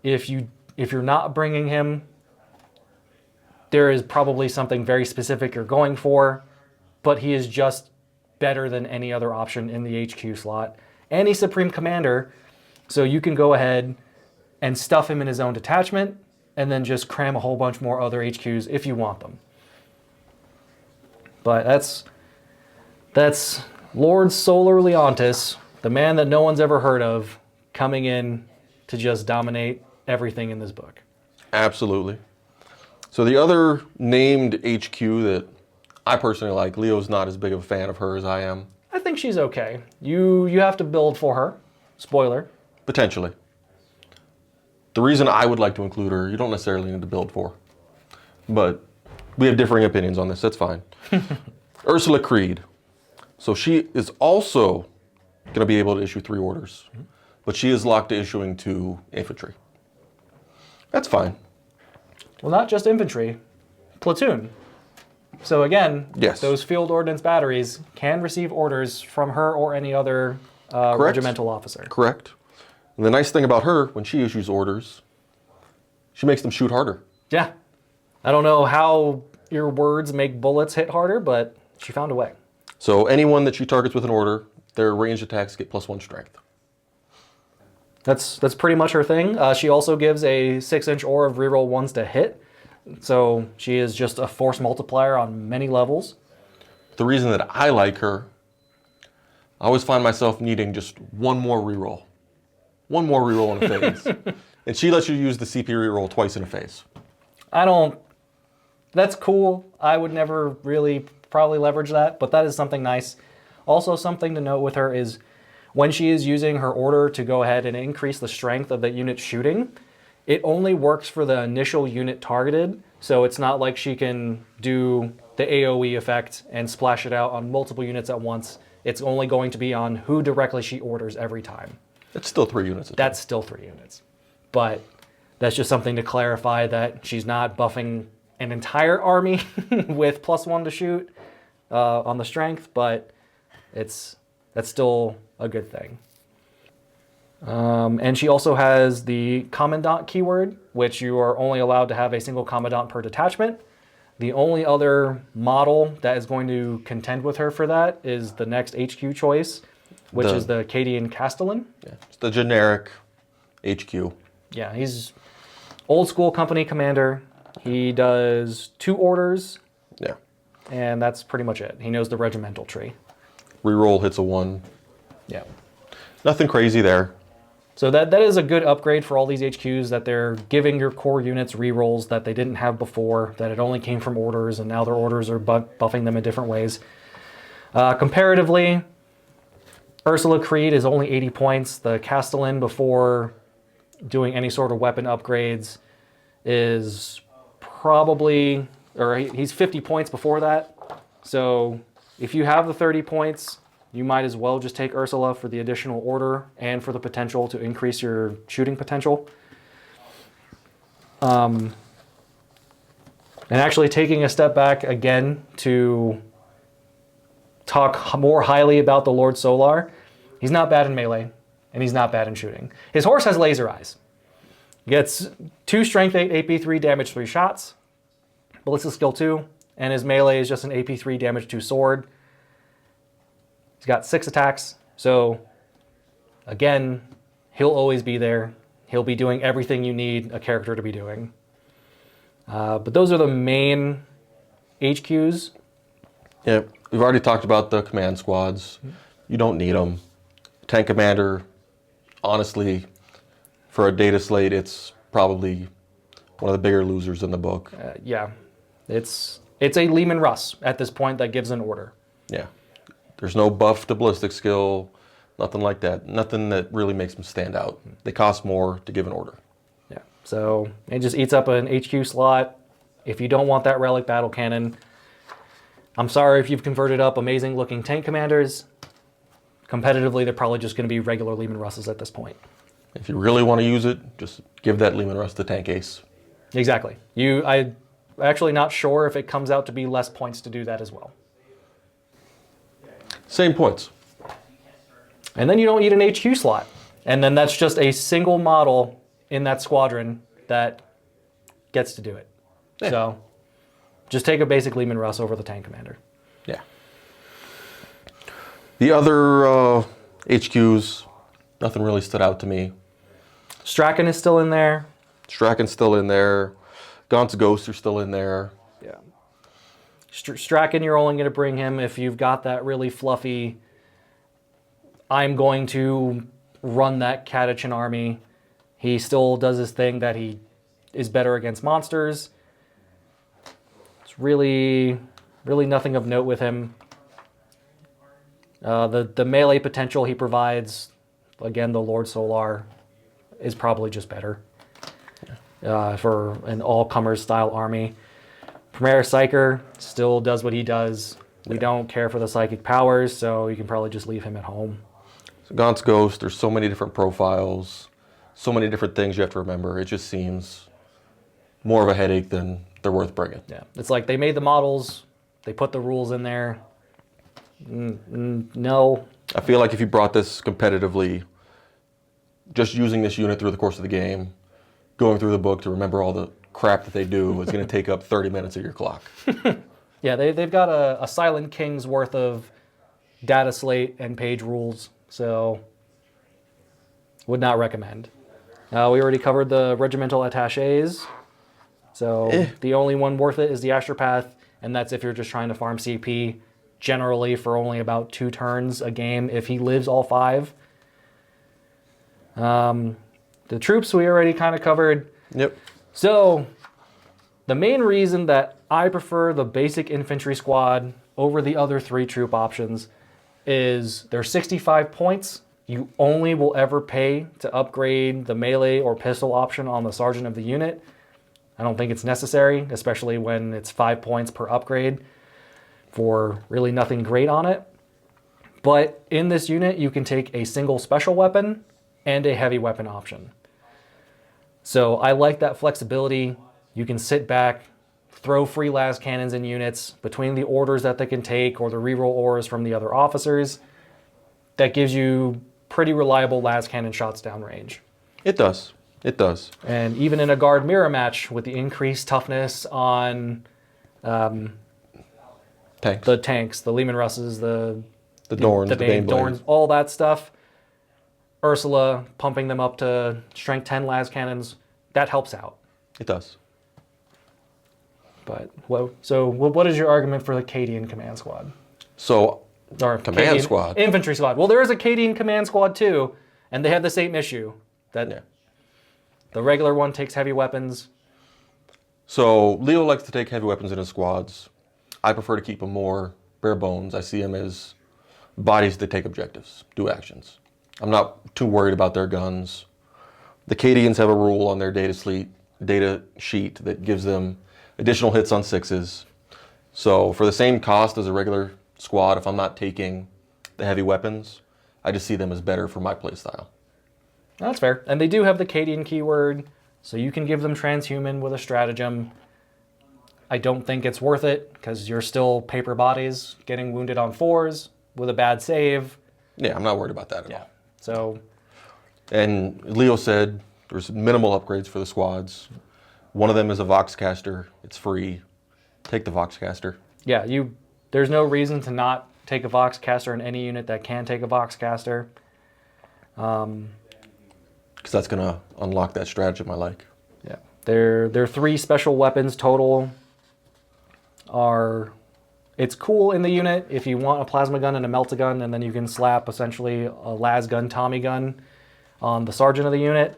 If you're not bringing him, there is probably something very specific you're going for, but he is just better than any other option in the HQ slot. And he's Supreme Commander, so you can go ahead and stuff him in his own detachment, and then just cram a whole bunch more other HQs if you want them. But that's Lord Solar Leontis, the man that no one's ever heard of, coming in to just dominate everything in this book. Absolutely. So the other named HQ that I personally like, Leo's not as big of a fan of her as I am. I think she's okay. You have to build for her. Spoiler. Potentially. The reason I would like to include her, you don't necessarily need to build for. But we have differing opinions on this, that's fine. Ursula Creed. So she is also going to be able to issue 3 orders. But she is locked to issuing 2 infantry. That's fine. Well, not just infantry. Platoon. So again, yes, those field ordnance batteries can receive orders from her or any other regimental officer. Correct. And the nice thing about her, when she issues orders, she makes them shoot harder. Yeah. I don't know how your words make bullets hit harder, but she found a way. So anyone that she targets with an order, their ranged attacks get +1 strength. That's pretty much her thing. She also gives a 6-inch ore of reroll 1s to hit. So she is just a force multiplier on many levels. The reason that I like her, I always find myself needing just one more reroll. One more reroll in a phase. And she lets you use the CP reroll twice in a phase. That's cool. I would never really probably leverage that, but that is something nice. Also, something to note with her is when she is using her order to go ahead and increase the strength of the unit shooting, it only works for the initial unit targeted, so it's not like she can do the AoE effect and splash it out on multiple units at once. It's only going to be on who directly she orders every time. It's still 3 units. That's still 3 units. But that's just something to clarify that she's not buffing an entire army with +1 to shoot on the strength, but that's still a good thing. And she also has the Commandant keyword, which you are only allowed to have a single Commandant per detachment. The only other model that is going to contend with her for that is the next HQ choice, which is the Cadian Castellan. Yeah, it's the generic HQ. Yeah, he's old school company commander. He does 2 orders. Yeah. And that's pretty much it. He knows the regimental tree. Reroll hits a 1. Yeah. Nothing crazy there. So that is a good upgrade for all these HQs, that they're giving your core units rerolls that they didn't have before, that it only came from orders, and now their orders are buffing them in different ways. Comparatively, Ursula Creed is only 80 points. The Castellan, before doing any sort of weapon upgrades, is probably, or he's 50 points before that. So if you have the 30 points, you might as well just take Ursula for the additional order and for the potential to increase your shooting potential. And actually taking a step back again to talk more highly about the Lord Solar, he's not bad in melee, and he's not bad in shooting. His horse has laser eyes. Gets 2 strength 8, AP3, damage 3 shots. Ballistic skill 2, and his melee is just an AP3 damage 2 sword. He's got 6 attacks, so again, he'll always be there. He'll be doing everything you need a character to be doing. But those are the main HQs. Yeah, we've already talked about the command squads. You don't need them. Tank commander, honestly, for a data slate, it's probably one of the bigger losers in the book. Yeah, it's a Lehman Russ at this point that gives an order. Yeah. There's no buff to ballistic skill, nothing like that. Nothing that really makes them stand out. They cost more to give an order. Yeah, so it just eats up an HQ slot. If you don't want that relic battle cannon, I'm sorry if you've converted up amazing looking tank commanders. Competitively, they're probably just going to be regular Lehman Russes at this point. If you really want to use it, just give that Lehman Russ the tank ace. Exactly. I'm actually not sure if it comes out to be less points to do that as well. Same points. And then you don't need an HQ slot. And then that's just a single model in that squadron that gets to do it. Yeah. So just take a basic Lehman Russ over the tank commander. Yeah. The other HQs, nothing really stood out to me. Strachan is still in there. Strachan's still in there. Gaunt's Ghosts are still in there. Yeah. Strachan, you're only going to bring him if you've got that really fluffy, I'm going to run that Catachan army. He still does his thing that he is better against monsters. It's really nothing of note with him. The melee potential he provides, again, the Lord Solar, is probably just better for an all-comers style army. Premier Psyker still does what he does. We don't care for the psychic powers, so you can probably just leave him at home. So Gaunt's Ghost, there's so many different profiles, so many different things you have to remember. It just seems more of a headache than they're worth bringing. Yeah, it's like they made the models, they put the rules in there. No. I feel like if you brought this competitively, just using this unit through the course of the game, going through the book to remember all the crap that they do is going to take up 30 minutes of your clock. Yeah, they've got a Silent King's worth of data slate and page rules, so would not recommend. We already covered the regimental attaches, so the only one worth it is the Astropath, and that's if you're just trying to farm CP, generally for only about 2 turns a game if he lives all 5. The troops we already kind of covered. Yep. So, the main reason that I prefer the basic infantry squad over the other 3 troop options is they're 65 points. You only will ever pay to upgrade the melee or pistol option on the sergeant of the unit. I don't think it's necessary, especially when it's 5 points per upgrade for really nothing great on it. But in this unit, you can take a single special weapon and a heavy weapon option. So I like that flexibility. You can sit back, throw free las cannons in units between the orders that they can take or the reroll ores from the other officers. That gives you pretty reliable las cannon shots downrange. It does. It does. And even in a guard mirror match with the increased toughness on Tanks. the tanks, the Lehman Russes, the Dorns, the Bane Baneblades. Dorns, all that stuff, Ursula pumping them up to strength 10 las cannons, that helps out. It does. But what is your argument for the Cadian command squad? So, Or Command Cadian squad. infantry squad. Well, there is a Cadian command squad too, and they have the same issue that yeah. the regular one takes heavy weapons. So, Leo likes to take heavy weapons in his squads. I prefer to keep them more bare bones. I see them as bodies that take objectives, do actions. I'm not too worried about their guns. The Cadians have a rule on their data sheet that gives them additional hits on 6s. So for the same cost as a regular squad, if I'm not taking the heavy weapons, I just see them as better for my playstyle. That's fair. And they do have the Cadian keyword, so you can give them transhuman with a stratagem. I don't think it's worth it, because you're still paper bodies getting wounded on 4s with a bad save. Yeah, I'm not worried about that at all. So, and Leo said there's minimal upgrades for the squads. One of them is a Voxcaster. It's free. Take the Voxcaster. yeah, there's no reason to not take a Voxcaster in any unit that can take a Voxcaster. Because that's going to unlock that stratagem I like. Yeah. Their 3 special weapons total are... It's cool in the unit if you want a plasma gun and a melt-a-gun, and then you can slap essentially a las gun, Tommy gun on the sergeant of the unit.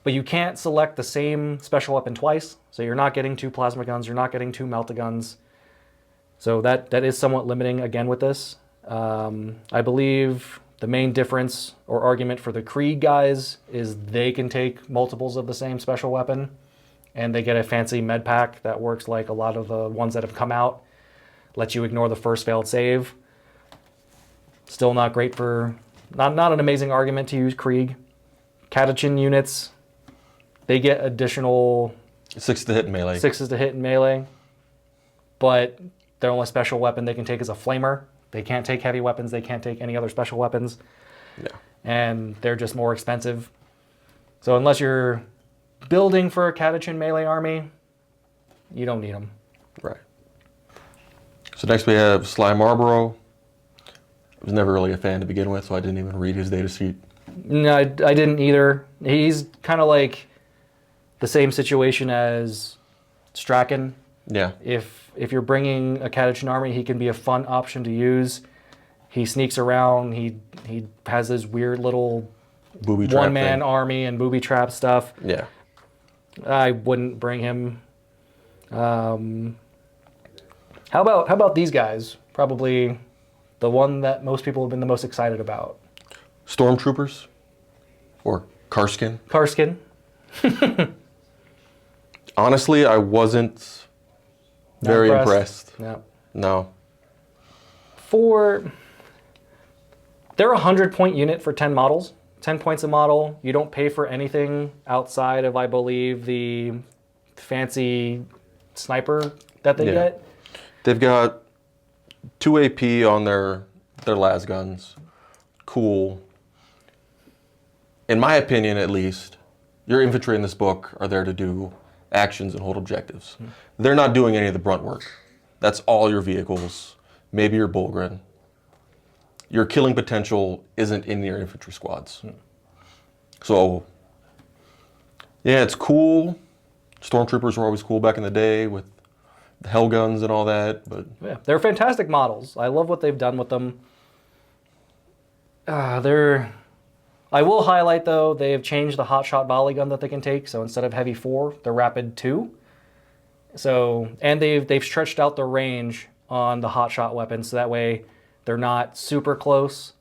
But you can't select the same special weapon twice, so you're not getting 2 plasma guns, you're not getting 2 melt-a-guns. So that is somewhat limiting again with this. I believe the main difference or argument for the Krieg guys is they can take multiples of the same special weapon, and they get a fancy med pack that works like a lot of the ones that have come out. Lets you ignore the first failed save. Still not great for... Not an amazing argument to use Krieg. Catachan units, they get additional 6 to hit in melee. 6s to hit in melee. But their only special weapon they can take is a flamer. They can't take heavy weapons. They can't take any other special weapons. Yeah. And they're just more expensive. So unless you're building for a Catachan melee army, you don't need them. Right. So next we have Sly Marlboro. I was never really a fan to begin with, so I didn't even read his data sheet. No, I didn't either. He's kind of like the same situation as Strachan. Yeah. If you're bringing a Catachan army, he can be a fun option to use. He sneaks around. He has this weird little Booby trap one-man thing. army and booby trap stuff. Yeah. I wouldn't bring him. How about these guys? Probably the one that most people have been the most excited about. Stormtroopers? Or Karskin? Karskin. Honestly, I wasn't very impressed. No. No. They're a 100-point unit for 10 models. 10 points a model. You don't pay for anything outside of, I believe, the fancy sniper that they get. They've got 2 AP on their las guns. Cool. In my opinion, at least, your infantry in this book are there to do actions and hold objectives. They're not doing any of the brunt work. That's all your vehicles, maybe your Bullgren. Your killing potential isn't in your infantry squads. So, yeah, it's cool. Stormtroopers were always cool back in the day with the hell guns and all that, but Yeah, they're fantastic models. I love what they've done with them. I will highlight, though, they've changed the hotshot volley gun that they can take. So instead of heavy 4, they're rapid 2. So, and they've stretched out the range on the hotshot weapons, so that way they're not super close.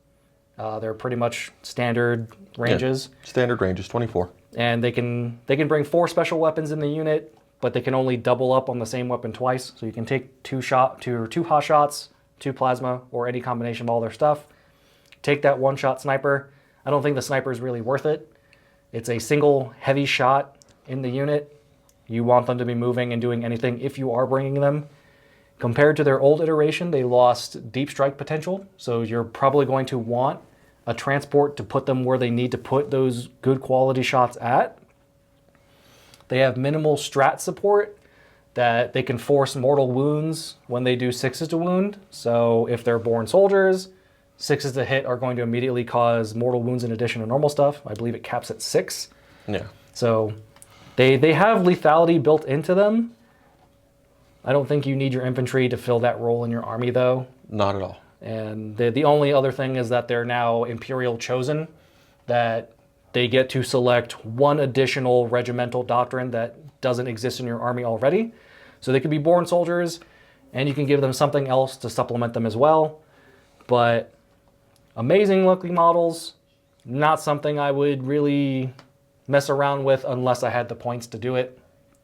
They're pretty much standard ranges. yeah, standard range is 24. And they can bring 4 special weapons in the unit, but they can only double up on the same weapon twice. So you can take 2 hot shots, 2 plasma, or any combination of all their stuff. Take that 1-shot sniper. I don't think the sniper is really worth it. It's a single heavy shot in the unit. You want them to be moving and doing anything if you are bringing them. Compared to their old iteration, they lost deep strike potential. So you're probably going to want a transport to put them where they need to put those good quality shots at. They have minimal strat support that they can force mortal wounds when they do 6s to wound. So if they're born soldiers, 6s to hit are going to immediately cause mortal wounds in addition to normal stuff. I believe it caps at 6. Yeah. So they have lethality built into them. I don't think you need your infantry to fill that role in your army, though. Not at all. And the only other thing is that they're now Imperial chosen, that they get to select one additional regimental doctrine that doesn't exist in your army already. So they can be born soldiers, and you can give them something else to supplement them as well. But amazing looking models, not something I would really mess around with unless I had the points to do it.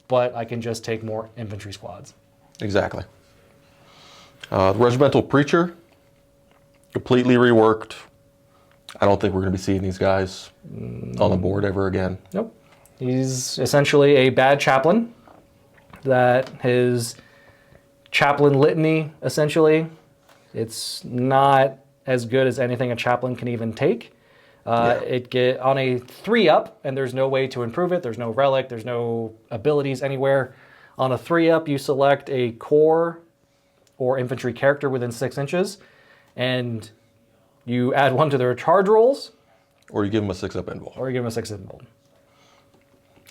But I can just take more infantry squads. Exactly. The Regimental Preacher, completely reworked. I don't think we're going to be seeing these guys on the board ever again. Nope. He's essentially a bad chaplain. That his chaplain litany, essentially, it's not as good as anything a chaplain can even take. It get on a 3-up, and there's no way to improve it. There's no relic. There's no abilities anywhere. On a 3-up, you select a corps or infantry character within 6 inches, and you add 1 to their charge rolls. Or you give them a 6-up invul. Or you give them a 6-up invul.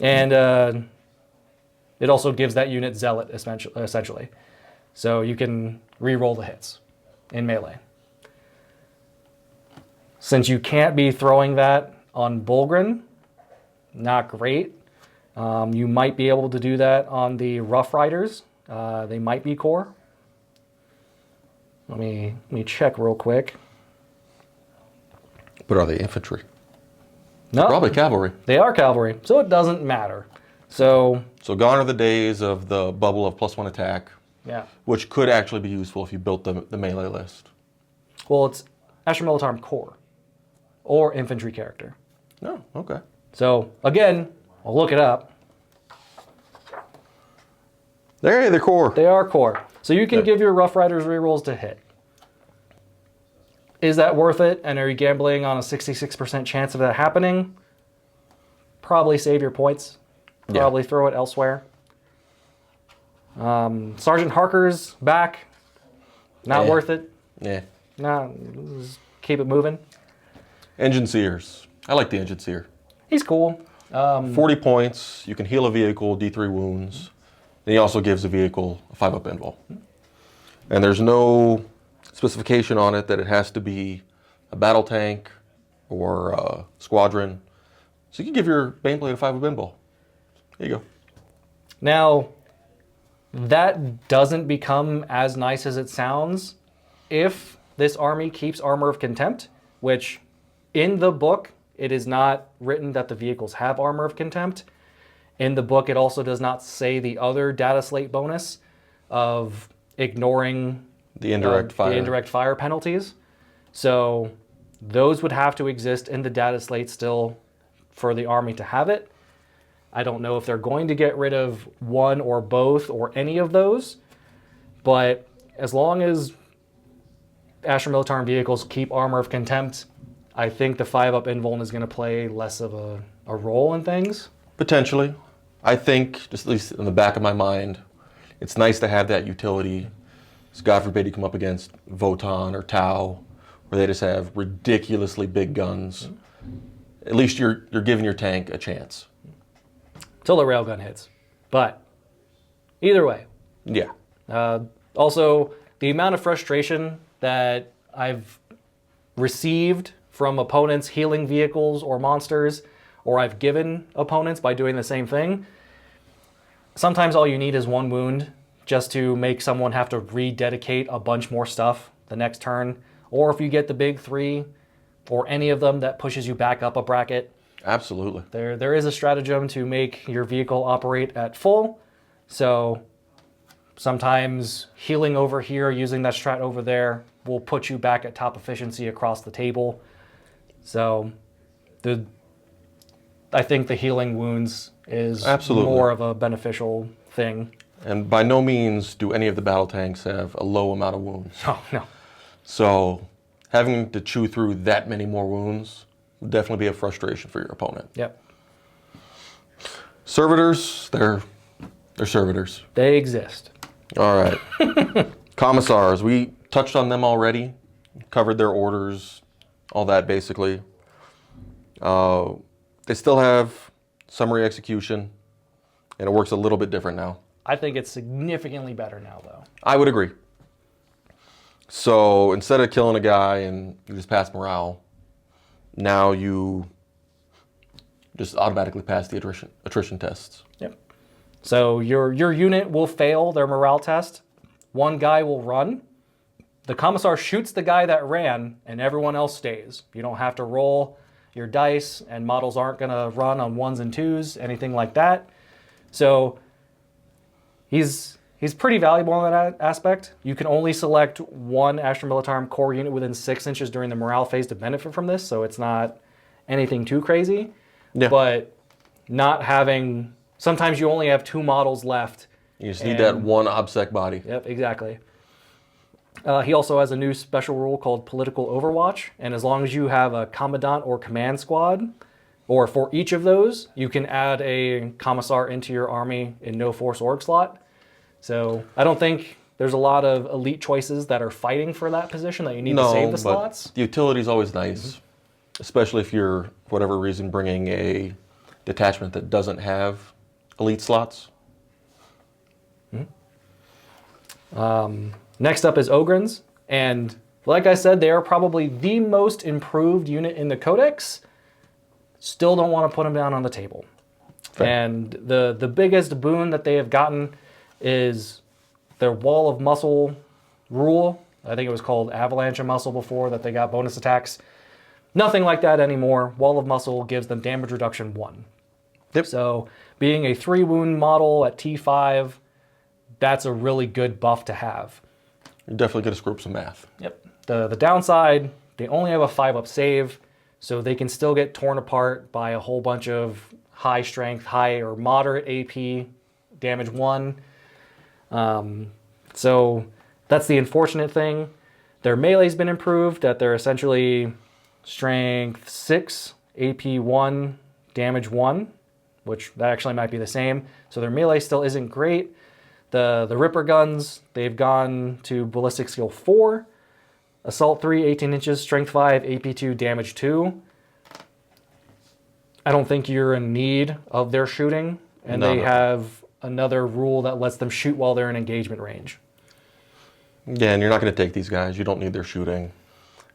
And it also gives that unit Zealot, essentially. So you can re-roll the hits in melee. Since you can't be throwing that on Bullgren, not great. You might be able to do that on the Rough Riders. They might be core. Let me check real quick. But are they infantry? No, Probably cavalry. they are cavalry, so it doesn't matter. So gone are the days of the bubble of +1 attack, yeah, which could actually be useful if you built the melee list. well, it's Astra Militarum core or infantry character. No, okay. So again, I'll look it up. They're core. They are core. So you can Okay. give your Rough Riders rerolls to hit. Is that worth it? And are you gambling on a 66% chance of that happening? Probably save your points. Probably throw it elsewhere. Sergeant Harker's back. Not worth it. Yeah. Nah, just keep it moving. Engine Seers. I like the engine seer. He's cool. 40 points. You can heal a vehicle, D3 wounds. And he also gives the vehicle a 5-up invul. And there's no specification on it that it has to be a battle tank or a squadron. So you can give your Baneblade a 5-up invul. There you go. Now, that doesn't become as nice as it sounds if this army keeps Armor of Contempt, which in the book, it is not written that the vehicles have Armor of Contempt. In the book, it also does not say the other data slate bonus of ignoring The indirect fire. the indirect fire penalties. So those would have to exist in the data slate still for the army to have it. I don't know if they're going to get rid of one or both or any of those, but as long as Astra Militarum vehicles keep Armor of Contempt, I think the 5-up invuln is going to play less of a role in things. Potentially. I think, just at least in the back of my mind, it's nice to have that utility. So God forbid you come up against Votan or Tau, where they just have ridiculously big guns. At least you're giving your tank a chance. Till the railgun hits. But either way. Yeah. Also, the amount of frustration that I've received from opponents healing vehicles or monsters, or I've given opponents by doing the same thing. Sometimes all you need is one wound just to make someone have to rededicate a bunch more stuff the next turn. Or if you get the big 3 or any of them that pushes you back up a bracket. Absolutely. There is a stratagem to make your vehicle operate at full. So sometimes healing over here, using that strat over there, will put you back at top efficiency across the table. So I think the healing wounds is Absolutely. more of a beneficial thing. And by no means do any of the battle tanks have a low amount of wounds. Oh, no. So having to chew through that many more wounds would definitely be a frustration for your opponent. Yep. Servitors, they're servitors. They exist. All right. Commissars, we touched on them already, covered their orders, all that basically. They still have summary execution, and it works a little bit different now. I think it's significantly better now, though. I would agree. So instead of killing a guy and you just pass morale, now you just automatically pass the attrition tests. Yep. So your unit will fail their morale test. One guy will run. The commissar shoots the guy that ran, and everyone else stays. You don't have to roll your dice, and models aren't going to run on 1s and 2s, anything like that. So he's pretty valuable in that aspect. You can only select one Astra Militarum core unit within 6 inches during the morale phase to benefit from this, so it's not anything too crazy. Yeah. But not having... Sometimes you only have 2 models left. You just need that one OBSEC body. Yep, exactly. He also has a new special rule called Political Overwatch, and as long as you have a Commandant or Command Squad, or for each of those, you can add a Commissar into your army in no Force Org slot. So I don't think there's a lot of elite choices that are fighting for that position that you need to save the slots. But the utility is always nice, especially if you're, for whatever reason, bringing a detachment that doesn't have elite slots. Next up is Ogrins, and like I said, they are probably the most improved unit in the Codex. Still don't want to put them down on the table. Fair. And the biggest boon that they have gotten is their Wall of Muscle rule. I think it was called Avalanche of Muscle before, that they got bonus attacks. Nothing like that anymore. Wall of Muscle gives them damage reduction 1. Yep. So being a 3-wound model at T5, that's a really good buff to have. You're definitely going to screw up some math. Yep. The downside, they only have a 5-up save, so they can still get torn apart by a whole bunch of high strength, high or moderate AP, damage 1. So that's the unfortunate thing. Their melee's been improved, that they're essentially strength 6, AP 1, damage 1, which that actually might be the same. So their melee still isn't great. The Ripper guns, they've gone to ballistic skill 4, assault 3, 18 inches, strength 5, AP 2, damage 2. I don't think you're in need of their shooting, and they have another rule that lets them shoot while they're in engagement range. Yeah, and you're not going to take these guys. You don't need their shooting.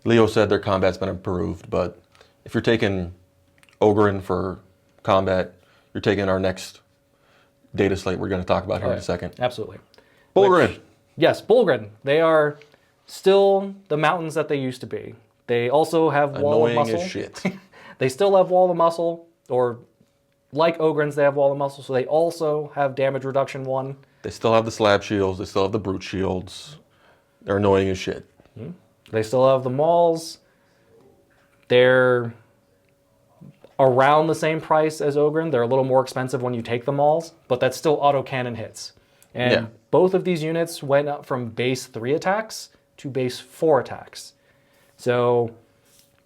Leo said their combat's been improved, but if you're taking Ogryn for combat, you're taking our next data slate we're going to talk about here in a second. Absolutely. Bullgrin. Yes, Bullgrin. They are still the mountains that they used to be. They also have wall of muscle. Annoying as shit. They still have wall of muscle, or like Ogryns, they have wall of muscle, so they also have damage reduction 1. They still have the slab shields. They still have the brute shields. They're annoying as shit. They still have the mauls. They're around the same price as Ogryn. They're a little more expensive when you take the mauls, but that's still autocannon hits. And both of these units went up from base 3 attacks to base 4 attacks. So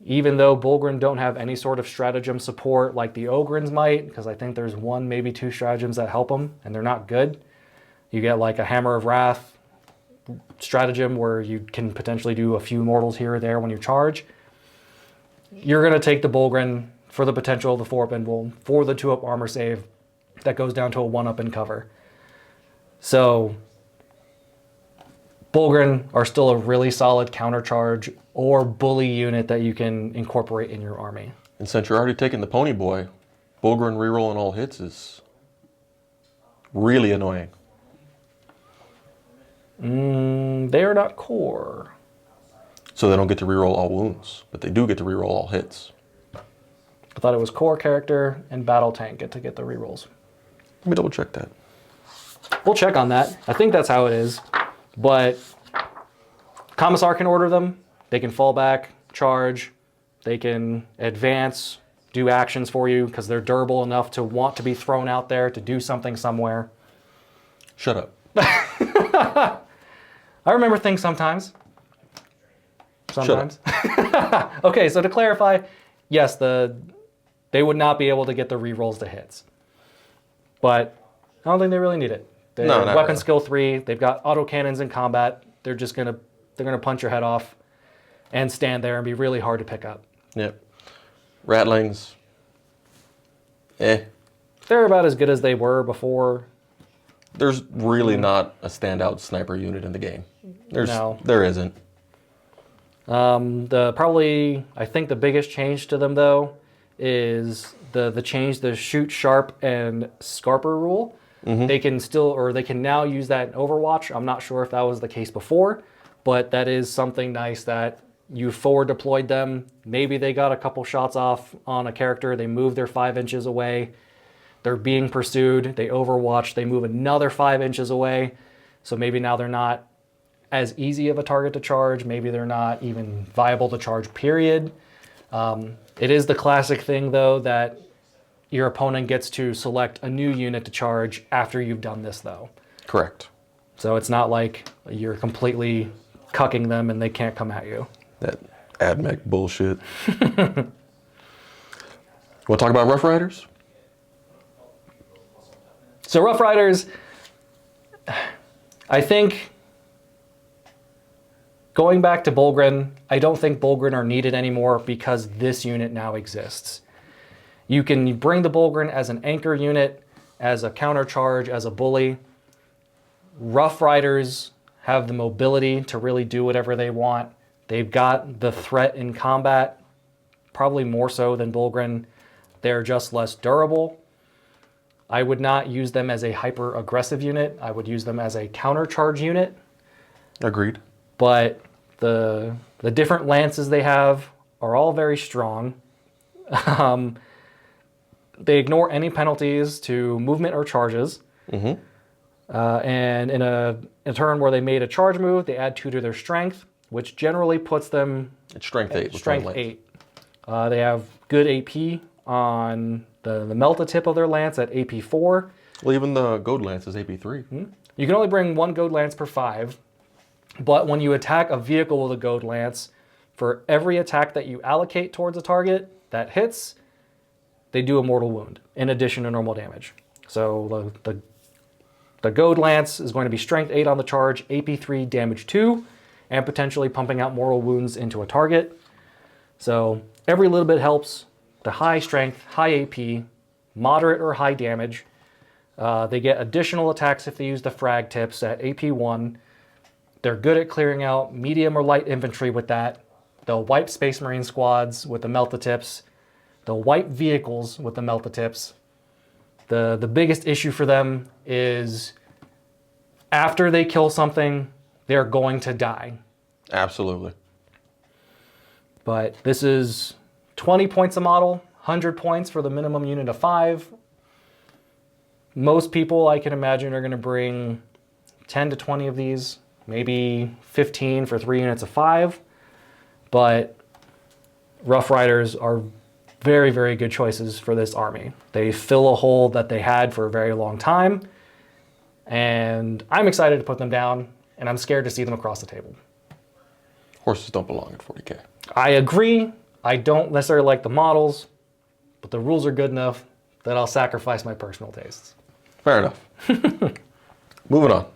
even though Bullgrin don't have any sort of stratagem support like the Ogryns might, because I think there's 1, maybe 2 stratagems that help them, and they're not good. You get like a Hammer of Wrath stratagem where you can potentially do a few mortals here or there when you charge. You're going to take the Bullgrin for the potential of the 4-up invul, for the 2-up armor save that goes down to a 1-up in cover. So Bullgrin are still a really solid countercharge or bully unit that you can incorporate in your army. And since you're already taking the Pony Boy, Bullgrin rerolling all hits is really annoying. They are not core. So they don't get to reroll all wounds, but they do get to reroll all hits. I thought it was core character and battle tank get to get the rerolls. Let me double check that. We'll check on that. I think that's how it is. But Commissar can order them. They can fall back, charge. They can advance, do actions for you because they're durable enough to want to be thrown out there to do something somewhere. Shut up. I remember things sometimes. Sometimes. Okay, so to clarify, yes, they would not be able to get the rerolls to hits. But I don't think they really need it. They're weapon really. skill 3. They've got autocannons in combat. They're gonna punch your head off and stand there and be really hard to pick up. Yep. Ratlings. They're about as good as they were before. There's really not a standout sniper unit in the game. No. There isn't. I think the biggest change to them though is the change, the shoot sharp and scarper rule. They can now use that in Overwatch. I'm not sure if that was the case before, but that is something nice that you forward deployed them. Maybe they got a couple shots off on a character. They move their 5 inches away. They're being pursued. They overwatch. They move another 5 inches away. So maybe now they're not as easy of a target to charge. Maybe they're not even viable to charge, period. It is the classic thing, though, that your opponent gets to select a new unit to charge after you've done this, though. Correct. So it's not like you're completely cucking them and they can't come at you. That AdMech bullshit. Want to talk about Rough Riders? So Rough Riders, I think, going back to Bullgrin, I don't think Bullgrin are needed anymore because this unit now exists. You can bring the Bullgrin as an anchor unit, as a countercharge, as a bully. Rough Riders have the mobility to really do whatever they want. They've got the threat in combat, probably more so than Bullgrin. They're just less durable. I would not use them as a hyper-aggressive unit. I would use them as a countercharge unit. Agreed. But the different lances they have are all very strong. They ignore any penalties to movement or charges. And in a turn where they made a charge move, they add 2 to their strength, which generally puts them It's strength 8. strength 8. They have good AP on the Melta tip of their lance at AP 4. Well, even the Gold Lance is AP 3. You can only bring 1 Gold Lance per 5, but when you attack a vehicle with a Gold Lance, for every attack that you allocate towards a target that hits, they do a mortal wound in addition to normal damage. So the Gold Lance is going to be strength 8 on the charge, AP 3, damage 2, and potentially pumping out mortal wounds into a target. So every little bit helps. the high strength, high AP, moderate or high damage. They get additional attacks if they use the frag tips at AP 1. They're good at clearing out medium or light infantry with that. They'll wipe Space Marine squads with the melt-the-tips. They'll wipe vehicles with the melt-the-tips. The biggest issue for them is after they kill something, they're going to die. Absolutely. But this is 20 points a model, 100 points for the minimum unit of 5. Most people, I can imagine, are going to bring 10 to 20 of these, maybe 15 for 3 units of 5. But Rough Riders are very, very good choices for this army. They fill a hole that they had for a very long time. And I'm excited to put them down, and I'm scared to see them across the table. Horses don't belong at 40K. I agree. I don't necessarily like the models, but the rules are good enough that I'll sacrifice my personal tastes. Fair enough. Moving on.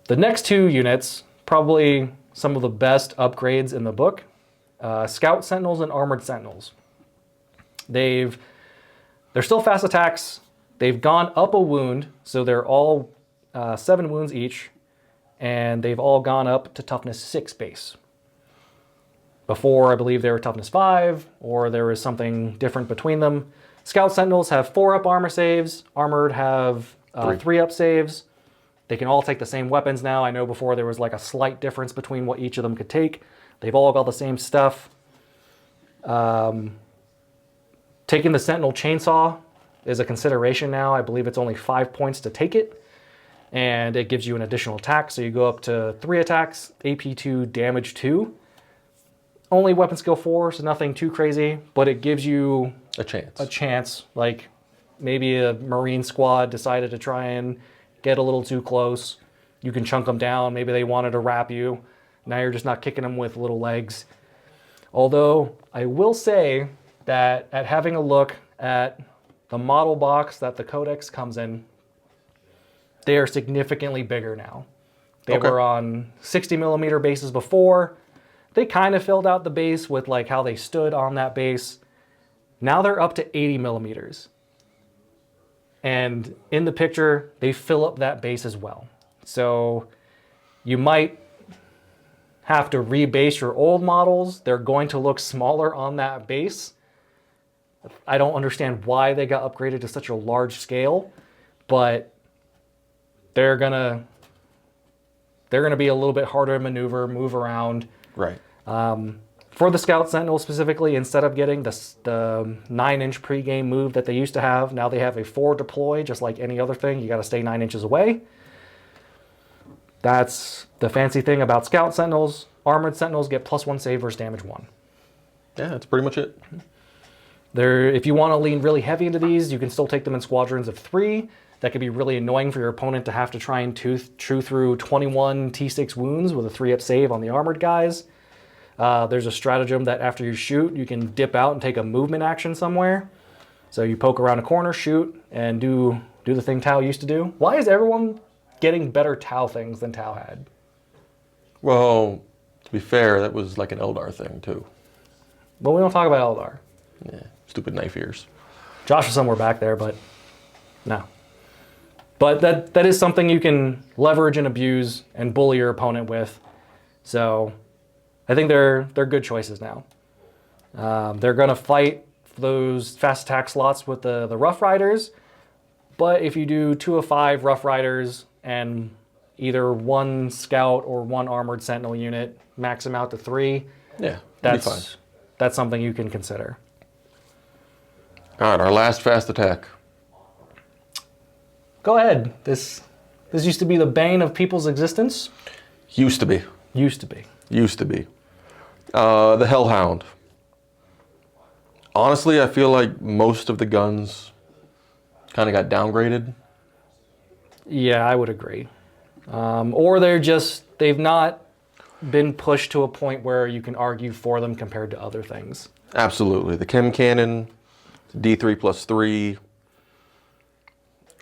The next 2 units, probably some of the best upgrades in the book. Scout Sentinels and Armored Sentinels. They're still fast attacks. They've gone up a wound, so they're all 7 wounds each, and they've all gone up to toughness 6 base. Before, I believe they were toughness 5, or there was something different between them. Scout Sentinels have 4 up armor saves. Armored have 3 up saves. They can all take the same weapons now. I know before there was like a slight difference between what each of them could take. They've all got the same stuff. Taking the Sentinel Chainsaw is a consideration now. I believe it's only 5 points to take it. And it gives you an additional attack. So you go up to 3 attacks, AP 2, damage 2. Only weapon skill 4, so nothing too crazy. But it gives you A chance. a chance. Like maybe a Marine squad decided to try and get a little too close. You can chunk them down. Maybe they wanted to wrap you. Now you're just not kicking them with little legs. Although I will say that at having a look at the model box that the Codex comes in, they are significantly bigger now. They Okay. were on 60 millimeter bases before. They kind of filled out the base with like how they stood on that base. Now they're up to 80 millimeters. And in the picture, they fill up that base as well. So you might have to rebase your old models. They're going to look smaller on that base. I don't understand why they got upgraded to such a large scale, but they're gonna be a little bit harder to maneuver, move around. Right. For the Scout Sentinel specifically, instead of getting the 9-inch pregame move that they used to have, now they have a 4 deploy, just like any other thing. You got to stay 9 inches away. That's the fancy thing about Scout Sentinels. Armored Sentinels get +1 save versus damage 1. Yeah, that's pretty much it. If you want to lean really heavy into these, you can still take them in squadrons of 3. That could be really annoying for your opponent to have to try and chew through 21 T6 wounds with a 3-up save on the armored guys. There's a stratagem that after you shoot, you can dip out and take a movement action somewhere. So you poke around a corner, shoot, and do the thing Tau used to do. Why is everyone getting better Tau things than Tau had? Well, to be fair, that was like an Eldar thing too. But we don't talk about Eldar. Yeah, stupid knife ears. Josh is somewhere back there, but no. But that is something you can leverage and abuse and bully your opponent with. So I think they're good choices now. They're going to fight those fast attack slots with the Rough Riders. But if you do 2 of 5 Rough Riders and either 1 Scout or 1 Armored Sentinel unit, max them out to 3. Yeah, that'd be fine. That's something you can consider. All right, our last fast attack. Go ahead. This used to be the bane of people's existence. Used to be. Used to be. Used to be. The Hellhound. Honestly, I feel like most of the guns kind of got downgraded. Yeah, I would agree. Or they've not been pushed to a point where you can argue for them compared to other things. Absolutely. The Chem Cannon, D3+3,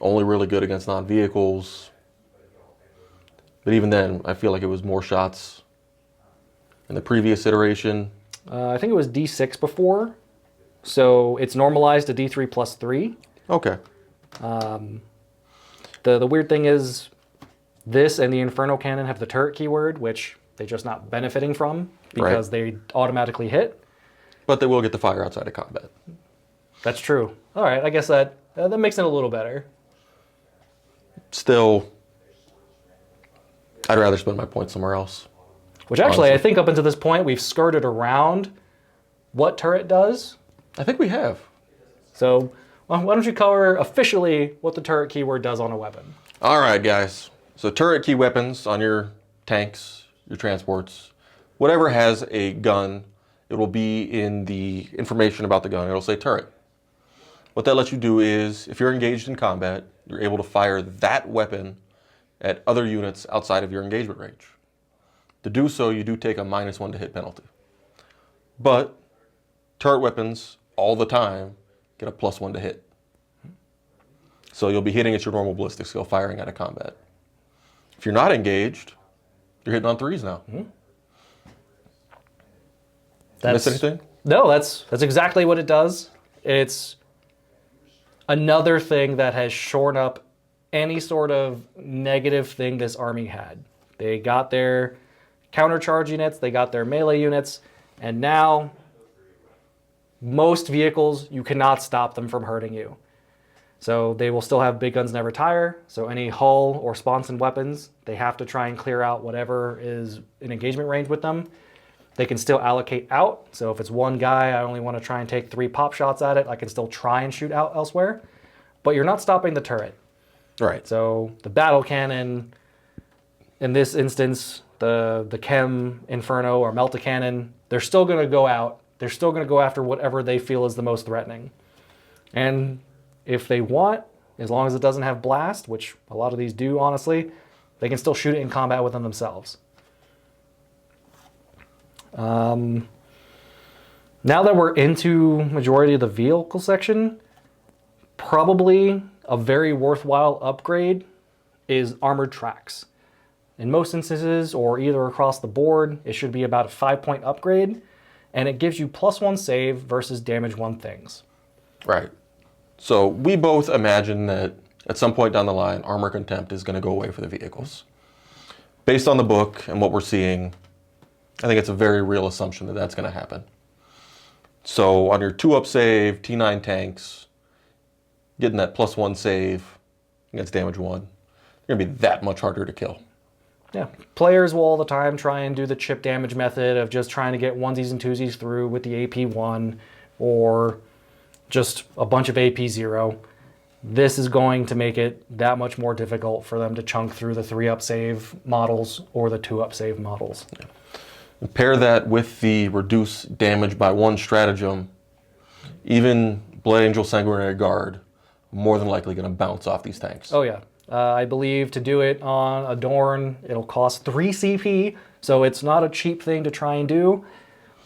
only really good against non-vehicles. But even then, I feel like it was more shots in the previous iteration. I think it was D6 before, so it's normalized to D3 plus 3. Okay. The weird thing is this and the Inferno Cannon have the turret keyword, which they're just not benefiting from because they automatically hit. But they will get the fire outside of combat. That's true. All right, I guess that makes it a little better. Still, I'd rather spend my points somewhere else. Which actually, honestly. I think up until this point, we've skirted around what turret does. I think we have. So why don't you cover officially what the turret keyword does on a weapon? All right, guys. So turret key weapons on your tanks, your transports, whatever has a gun, it will be in the information about the gun. It'll say turret. What that lets you do is, if you're engaged in combat, you're able to fire that weapon at other units outside of your engagement range. To do so, you do take a -1 to hit penalty. But turret weapons, all the time, get a +1 to hit. So you'll be hitting at your normal ballistic skill, firing out of combat. If you're not engaged, you're hitting on 3s now. Miss anything? No, that's exactly what it does. It's another thing that has shorn up any sort of negative thing this army had. They got their countercharge units, they got their melee units, and now most vehicles, you cannot stop them from hurting you. So they will still have big guns never tire, so any hull or sponson weapons, they have to try and clear out whatever is in engagement range with them. They can still allocate out, so if it's one guy, I only want to try and take 3 pop shots at it, I can still try and shoot out elsewhere, but you're not stopping the turret. Right. So the battle cannon, in this instance, the Chem Inferno or Melta cannon, they're still going to go out. They're still going to go after whatever they feel is the most threatening. And if they want, as long as it doesn't have blast, which a lot of these do, honestly, they can still shoot it in combat with them themselves. Now that we're into majority of the vehicle section, probably a very worthwhile upgrade is armored tracks. In most instances, or either across the board, it should be about a 5-point upgrade, and it gives you +1 save versus damage 1 things. Right. So we both imagine that at some point down the line, armor contempt is going to go away for the vehicles. Based on the book and what we're seeing, I think it's a very real assumption that that's going to happen. So on your 2-up save, T9 tanks, getting that +1 save against damage 1, they're going to be that much harder to kill. Yeah, players will all the time try and do the chip damage method of just trying to get onesies and twosies through with the AP1 or just a bunch of AP0. This is going to make it that much more difficult for them to chunk through the 3-up save models or the 2-up save models. Yeah. And pair that with the reduce damage by 1 stratagem, even Blood Angel Sanguinary Guard, more than likely going to bounce off these tanks. Oh yeah. I believe to do it on Adorn, it'll cost 3 CP, so it's not a cheap thing to try and do.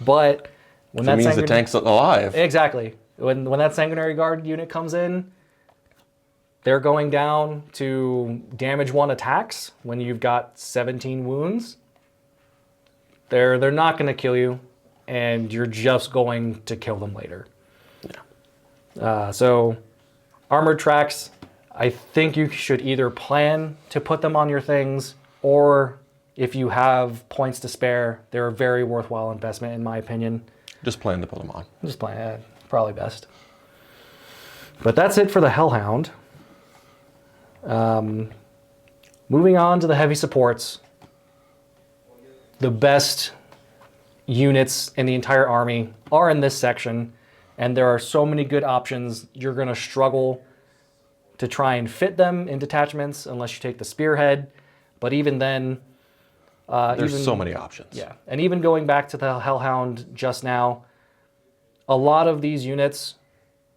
But when that means the tank's alive. Exactly. When that Sanguinary Guard unit comes in, they're going down to damage 1 attacks when you've got 17 wounds. They're not going to kill you, and you're just going to kill them later. Yeah. So armored tracks, I think you should either plan to put them on your things, or if you have points to spare, they're a very worthwhile investment in my opinion. Just plan to put them on. Just plan, probably best. But that's it for the Hellhound. Moving on to the heavy supports. The best units in the entire army are in this section, and there are so many good options. You're going to struggle to try and fit them in detachments unless you take the spearhead, but even then... There's so many options. Yeah, and even going back to the Hellhound just now, a lot of these units,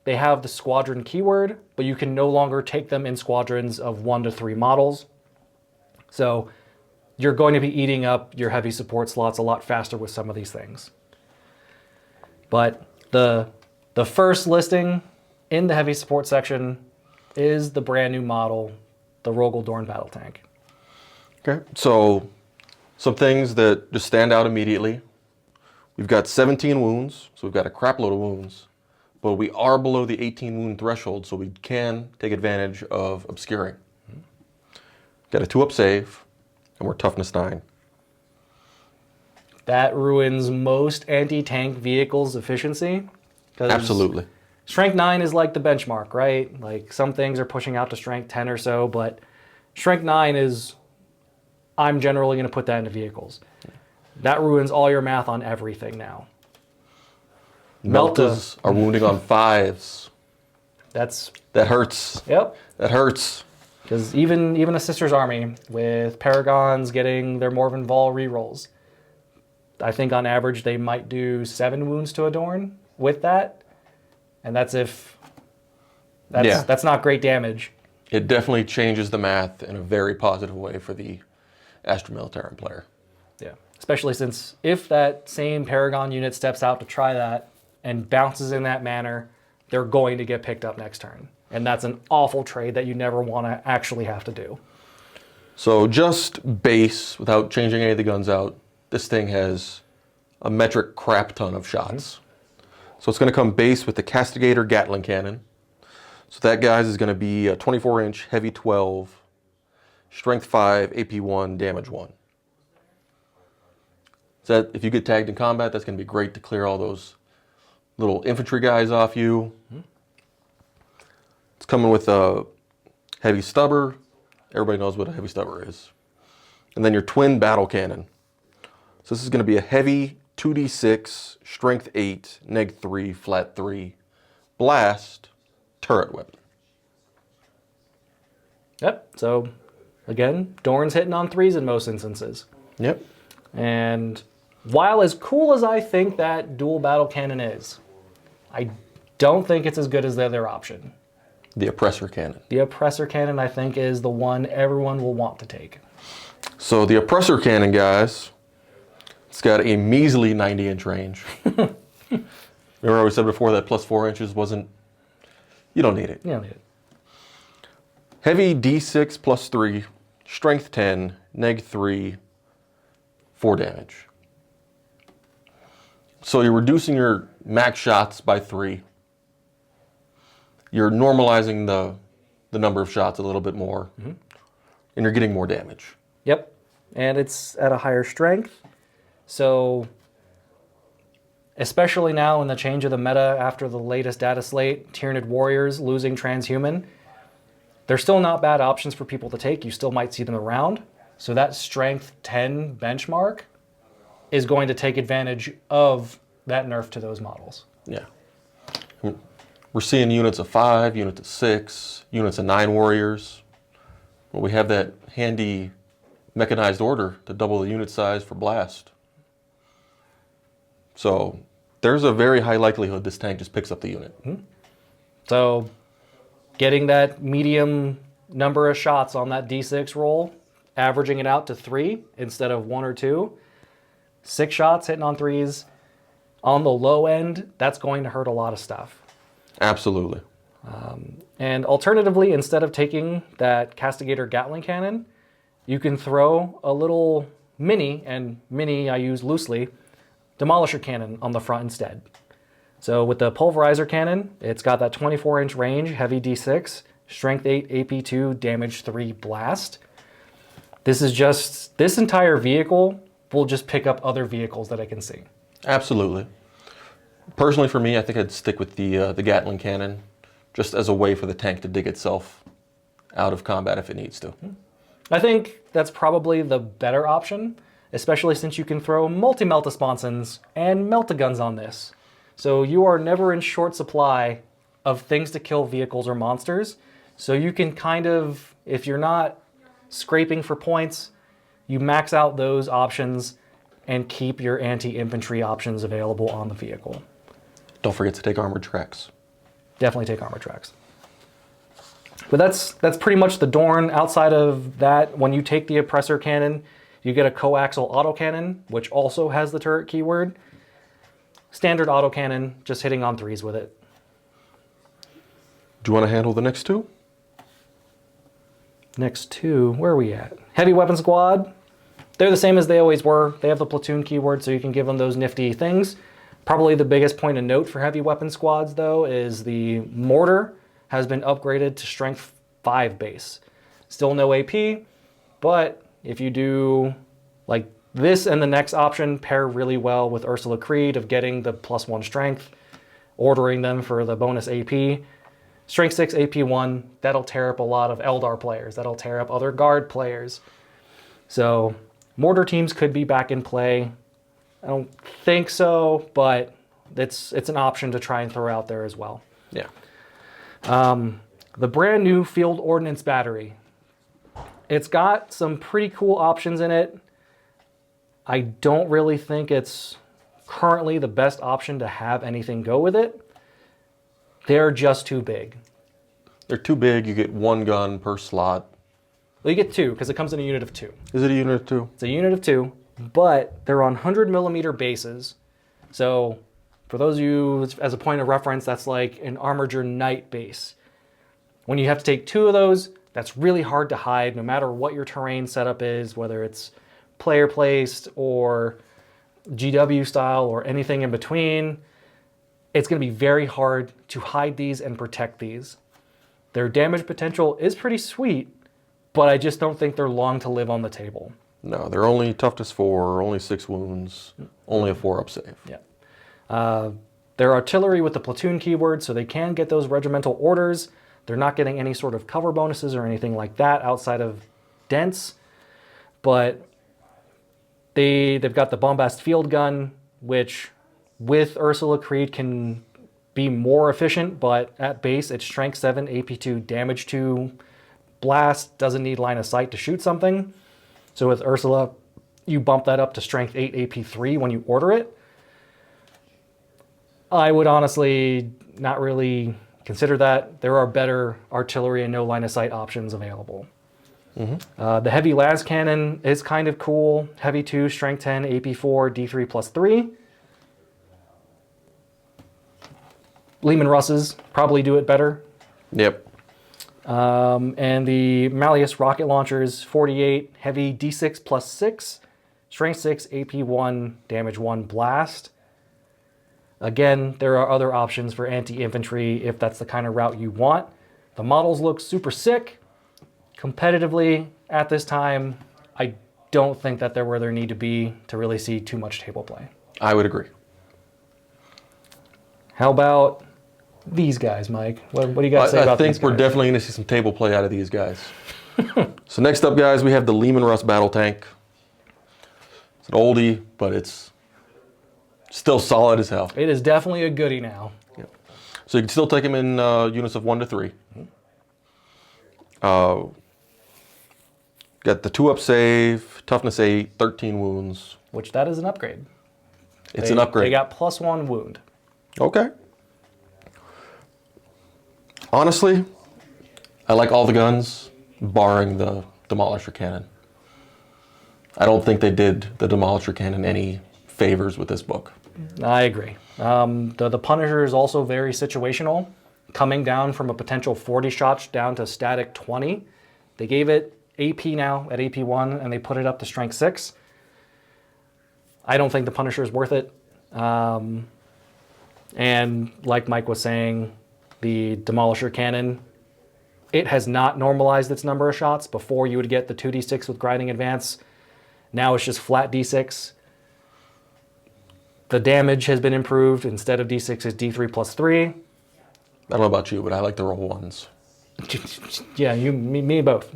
they have the squadron keyword, but you can no longer take them in squadrons of 1 to 3 models. So you're going to be eating up your heavy support slots a lot faster with some of these things. But the first listing in the heavy support section is the brand new model, the Rogel Dorn battle tank. Okay, so some things that just stand out immediately. We've got 17 wounds, so we've got a crap load of wounds, but we are below the 18 wound threshold, so we can take advantage of obscuring. Got a 2-up save, and we're toughness 9. That ruins most anti-tank vehicles' efficiency. 'Cause Absolutely. Strength 9 is like the benchmark, right? Like some things are pushing out to strength 10 or so, but strength 9 is, I'm generally going to put that into vehicles. That ruins all your math on everything now. Meltas are wounding on 5s. That hurts. Yep. That hurts. Because even a Sister's Army with Paragons getting their Morven Vol rerolls, I think on average they might do 7 wounds to Adorn with that. And that's that's not great damage. It definitely changes the math in a very positive way for the Astra Militarum player. Yeah. Especially since if that same Paragon unit steps out to try that and bounces in that manner, they're going to get picked up next turn. And that's an awful trade that you never want to actually have to do. So just base, without changing any of the guns out, this thing has a metric crap ton of shots. So it's going to come base with the Castigator Gatling Cannon. So that, guys, is going to be a 24-inch, heavy 12, strength 5, AP 1, damage 1. So that, if you get tagged in combat, that's going to be great to clear all those little infantry guys off you. It's coming with a heavy stubber. Everybody knows what a heavy stubber is. And then your twin battle cannon. So this is going to be a heavy 2d6, strength 8, neg 3, flat 3, blast, turret weapon. Yep. So again, Dorn's hitting on 3s in most instances. Yep. And while as cool as I think that dual battle cannon is, I don't think it's as good as the other option. The oppressor cannon. The oppressor cannon, I think, is the one everyone will want to take. So the oppressor cannon, guys, it's got a measly 90-inch range. Remember we said before that plus 4 inches wasn't, you don't need it. You don't need it. Heavy D6 plus 3, strength 10, neg 3, 4 damage. So you're reducing your max shots by 3. You're normalizing the number of shots a little bit more, and you're getting more damage. Yep. And it's at a higher strength. So, especially now in the change of the meta after the latest data slate, Tyranid Warriors losing Transhuman, they're still not bad options for people to take. You still might see them around. So that strength 10 benchmark is going to take advantage of that nerf to those models. Yeah. We're seeing units of 5, units of 6, units of 9 warriors. Well, we have that handy mechanized order to double the unit size for blast. So there's a very high likelihood this tank just picks up the unit. So getting that medium number of shots on that D6 roll, averaging it out to 3 instead of 1 or 2, 6 shots hitting on 3s. On the low end, that's going to hurt a lot of stuff. Absolutely. And alternatively, instead of taking that Castigator Gatling Cannon, you can throw a little mini, and mini I use loosely, Demolisher Cannon on the front instead. So with the Pulverizer Cannon, it's got that 24-inch range, heavy D6, strength 8, AP 2, damage 3, blast. This is just, this entire vehicle will just pick up other vehicles that I can see. Absolutely. Personally, for me, I think I'd stick with the Gatling Cannon, just as a way for the tank to dig itself out of combat if it needs to. I think that's probably the better option, especially since you can throw multi-Melta Sponsons and Melta-Guns on this. So you are never in short supply of things to kill vehicles or monsters. So you can kind of, if you're not scraping for points, you max out those options and keep your anti-infantry options available on the vehicle. Don't forget to take armored tracks. Definitely take armor tracks. But that's pretty much the Dorn. Outside of that, when you take the Oppressor Cannon, you get a coaxial autocannon, which also has the turret keyword. Standard autocannon, just hitting on 3s with it. Do you want to handle the next two? Next two, where are we at? Heavy Weapon Squad. They're the same as they always were. They have the platoon keyword, so you can give them those nifty things. Probably the biggest point of note for heavy weapon squads, though, is the mortar has been upgraded to strength 5 base. Still no AP, but if you do like this and the next option pair really well with Ursula Creed of getting the +1 strength, ordering them for the bonus AP. Strength 6, AP 1, that'll tear up a lot of Eldar players. That'll tear up other Guard players. So mortar teams could be back in play. I don't think so, but it's an option to try and throw out there as well. Yeah. The brand new Field Ordnance Battery. It's got some pretty cool options in it. I don't really think it's currently the best option to have anything go with it. They're just too big. They're too big. You get 1 gun per slot. Well, you get 2 because it comes in a unit of 2. Is it a unit of 2? It's a unit of 2, but they're on 100mm bases. So for those of you, as a point of reference, that's like an Armiger Knight base. When you have to take 2 of those, that's really hard to hide no matter what your terrain setup is, whether it's player placed or GW style or anything in between. It's going to be very hard to hide these and protect these. Their damage potential is pretty sweet, but I just don't think they're long to live on the table. No, they're only toughness 4, only 6 wounds, only a 4-up save. Yeah. They're artillery with the platoon keyword, so they can get those regimental orders. They're not getting any sort of cover bonuses or anything like that outside of dense, but they've got the bombast field gun, which with Ursula Creed can be more efficient, but at base it's strength 7, AP 2, damage 2, blast, doesn't need line of sight to shoot something. So with Ursula, you bump that up to strength 8, AP 3 when you order it. I would honestly not really consider that. There are better artillery and no line of sight options available. The heavy las cannon is kind of cool. Heavy 2, strength 10, AP 4, D3 +3. Lehman Russes probably do it better. Yep. And the Malleus rocket launchers, 48, heavy D6 +6, strength 6, AP 1, damage 1, blast. Again, there are other options for anti-infantry if that's the kind of route you want. The models look super sick. Competitively, at this time, I don't think that they're where they need to be to really see too much table play. I would agree. How about these guys, Mike? What do you got to say about these guys? I think we're definitely going to see some table play out of these guys. So next up, guys, we have the Lehman Russ battle tank. It's an oldie, but it's still solid as hell. It is definitely a goodie now. Yep. So you can still take them in units of 1 to 3. Got the 2-up save, toughness 8, 13 wounds. Which that is an upgrade. It's an upgrade. They got +1 wound. Okay. Honestly, I like all the guns, barring the Demolisher Cannon. I don't think they did the Demolisher Cannon any favors with this book. I agree. The Punisher is also very situational, coming down from a potential 40 shots down to static 20. They gave it AP now at AP 1, and they put it up to strength 6. I don't think the Punisher is worth it. And like Mike was saying, the Demolisher Cannon, it has not normalized its number of shots. Before you would get the 2d6 with grinding advance. Now it's just flat d6. The damage has been improved. Instead of d6, it's d3 +3. I don't know about you, but I like to roll 1s. Yeah, me both.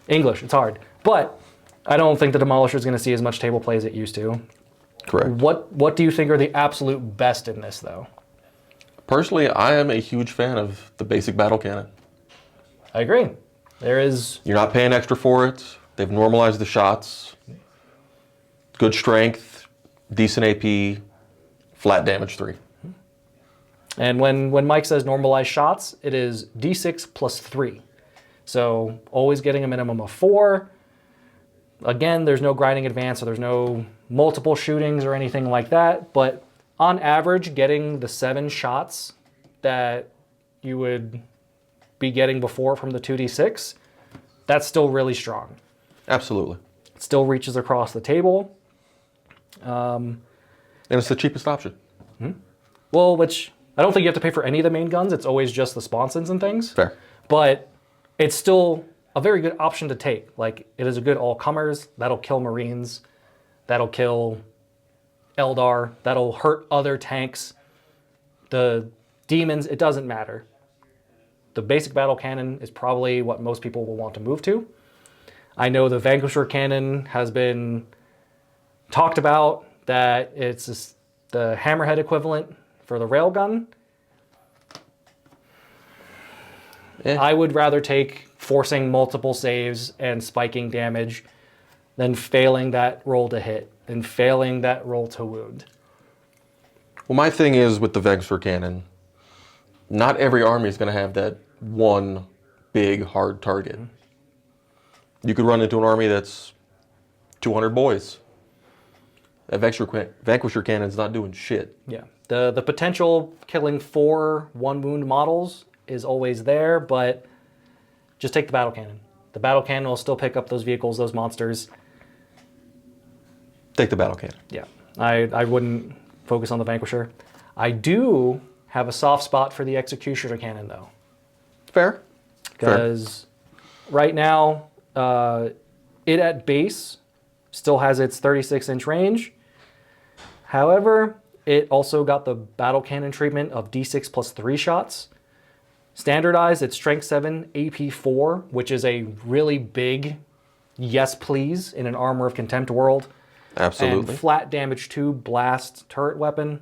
English, it's hard. But I don't think the Demolisher is going to see as much table play as it used to. Correct. What do you think are the absolute best in this, though? Personally, I am a huge fan of the basic battle cannon. I agree. You're not paying extra for it. They've normalized the shots. Good strength, decent AP, flat damage 3. And when Mike says normalized shots, it is d6 +3. So always getting a minimum of 4. Again, there's no grinding advance, so there's no multiple shootings or anything like that. But on average, getting the 7 shots that you would be getting before from the 2d6, that's still really strong. Absolutely. It still reaches across the table. And it's the cheapest option. Well, which I don't think you have to pay for any of the main guns. It's always just the sponsons and things. Fair. But it's still a very good option to take. Like, it is a good all-comers. That'll kill Marines. That'll kill Eldar. That'll hurt other tanks. The demons, it doesn't matter. The basic battle cannon is probably what most people will want to move to. I know the Vanquisher cannon has been talked about, that it's the hammerhead equivalent for the railgun. I would rather take forcing multiple saves and spiking damage than failing that roll to hit and failing that roll to wound. Well, my thing is with the Vanquisher cannon, not every army is going to have that one big, hard target. You could run into an army that's 200 boys. That Vanquisher cannon's not doing shit. Yeah. The potential killing 4 one-wound models is always there, but just take the battle cannon. The battle cannon will still pick up those vehicles, those monsters. Take the battle cannon. Yeah. I wouldn't focus on the Vanquisher. I do have a soft spot for the Executioner cannon, though. Fair. Because right now, it at base still has its 36-inch range. However, it also got the battle cannon treatment of D6 plus 3 shots. Standardized, it's Strength 7, AP 4, which is a really big yes please in an Armor of Contempt world. Absolutely. And flat damage 2 blast turret weapon.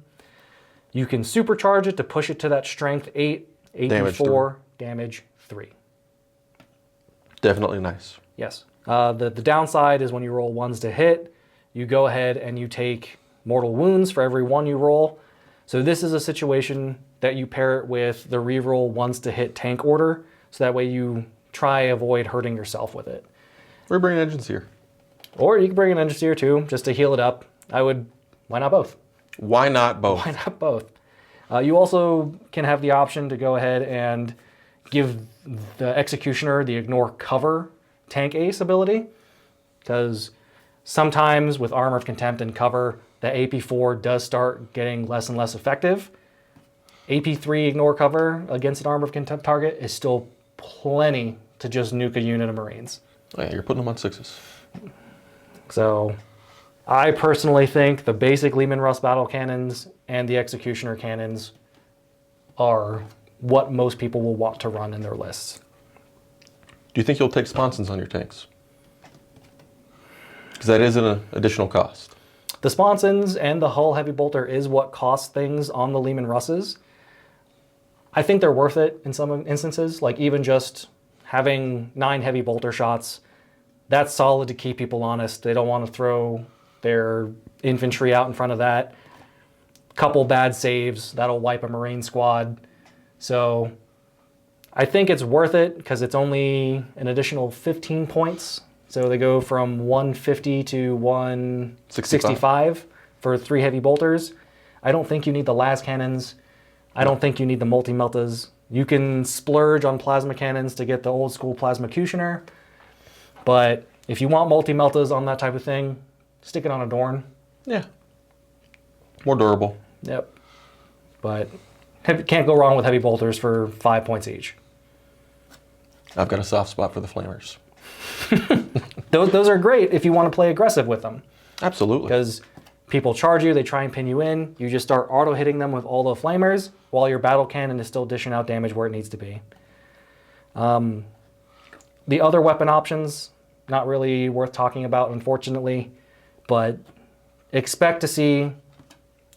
You can supercharge it to push it to that Strength 8, AP Damage 4, damage 3. Definitely nice. Yes. The downside is when you roll 1s to hit, you go ahead and you take mortal wounds for every 1 you roll. So this is a situation that you pair it with the reroll 1s to hit tank order, so that way you try avoid hurting yourself with it. We're bringing engines here. Or you can bring an Engineer too, just to heal it up. Why not both? Why not both? Why not both? You also can have the option to go ahead and give the Executioner the Ignore Cover tank ace ability, because sometimes with Armor of Contempt and cover, the AP4 does start getting less and less effective. AP3 Ignore Cover against an Armor of Contempt target is still plenty to just nuke a unit of Marines. Oh, yeah, you're putting them on 6s. So I personally think the basic Leman Russ battle cannons and the Executioner cannons are what most people will want to run in their lists. Do you think you'll take sponsons on your tanks? Because that is an additional cost. The sponsons and the hull heavy bolter is what costs things on the Leman Russes. I think they're worth it in some instances, like even just having 9 heavy bolter shots. That's solid to keep people honest. They don't want to throw their infantry out in front of that. Couple bad saves, that'll wipe a Marine squad. So I think it's worth it because it's only an additional 15 points. So they go from 150 to 165 for 3 heavy bolters. I don't think you need the las cannons. I don't think you need the multi-meltas. You can splurge on plasma cannons to get the old school plasma cutioner. But if you want multi-meltas on that type of thing, stick it on a Dorn. Yeah. More durable. Yep. But can't go wrong with heavy bolters for 5 points each. I've got a soft spot for the flamers. Those are great if you want to play aggressive with them. Absolutely. Because people charge you, they try and pin you in. You just start auto-hitting them with all the flamers while your battle cannon is still dishing out damage where it needs to be. The other weapon options, not really worth talking about, unfortunately. But expect to see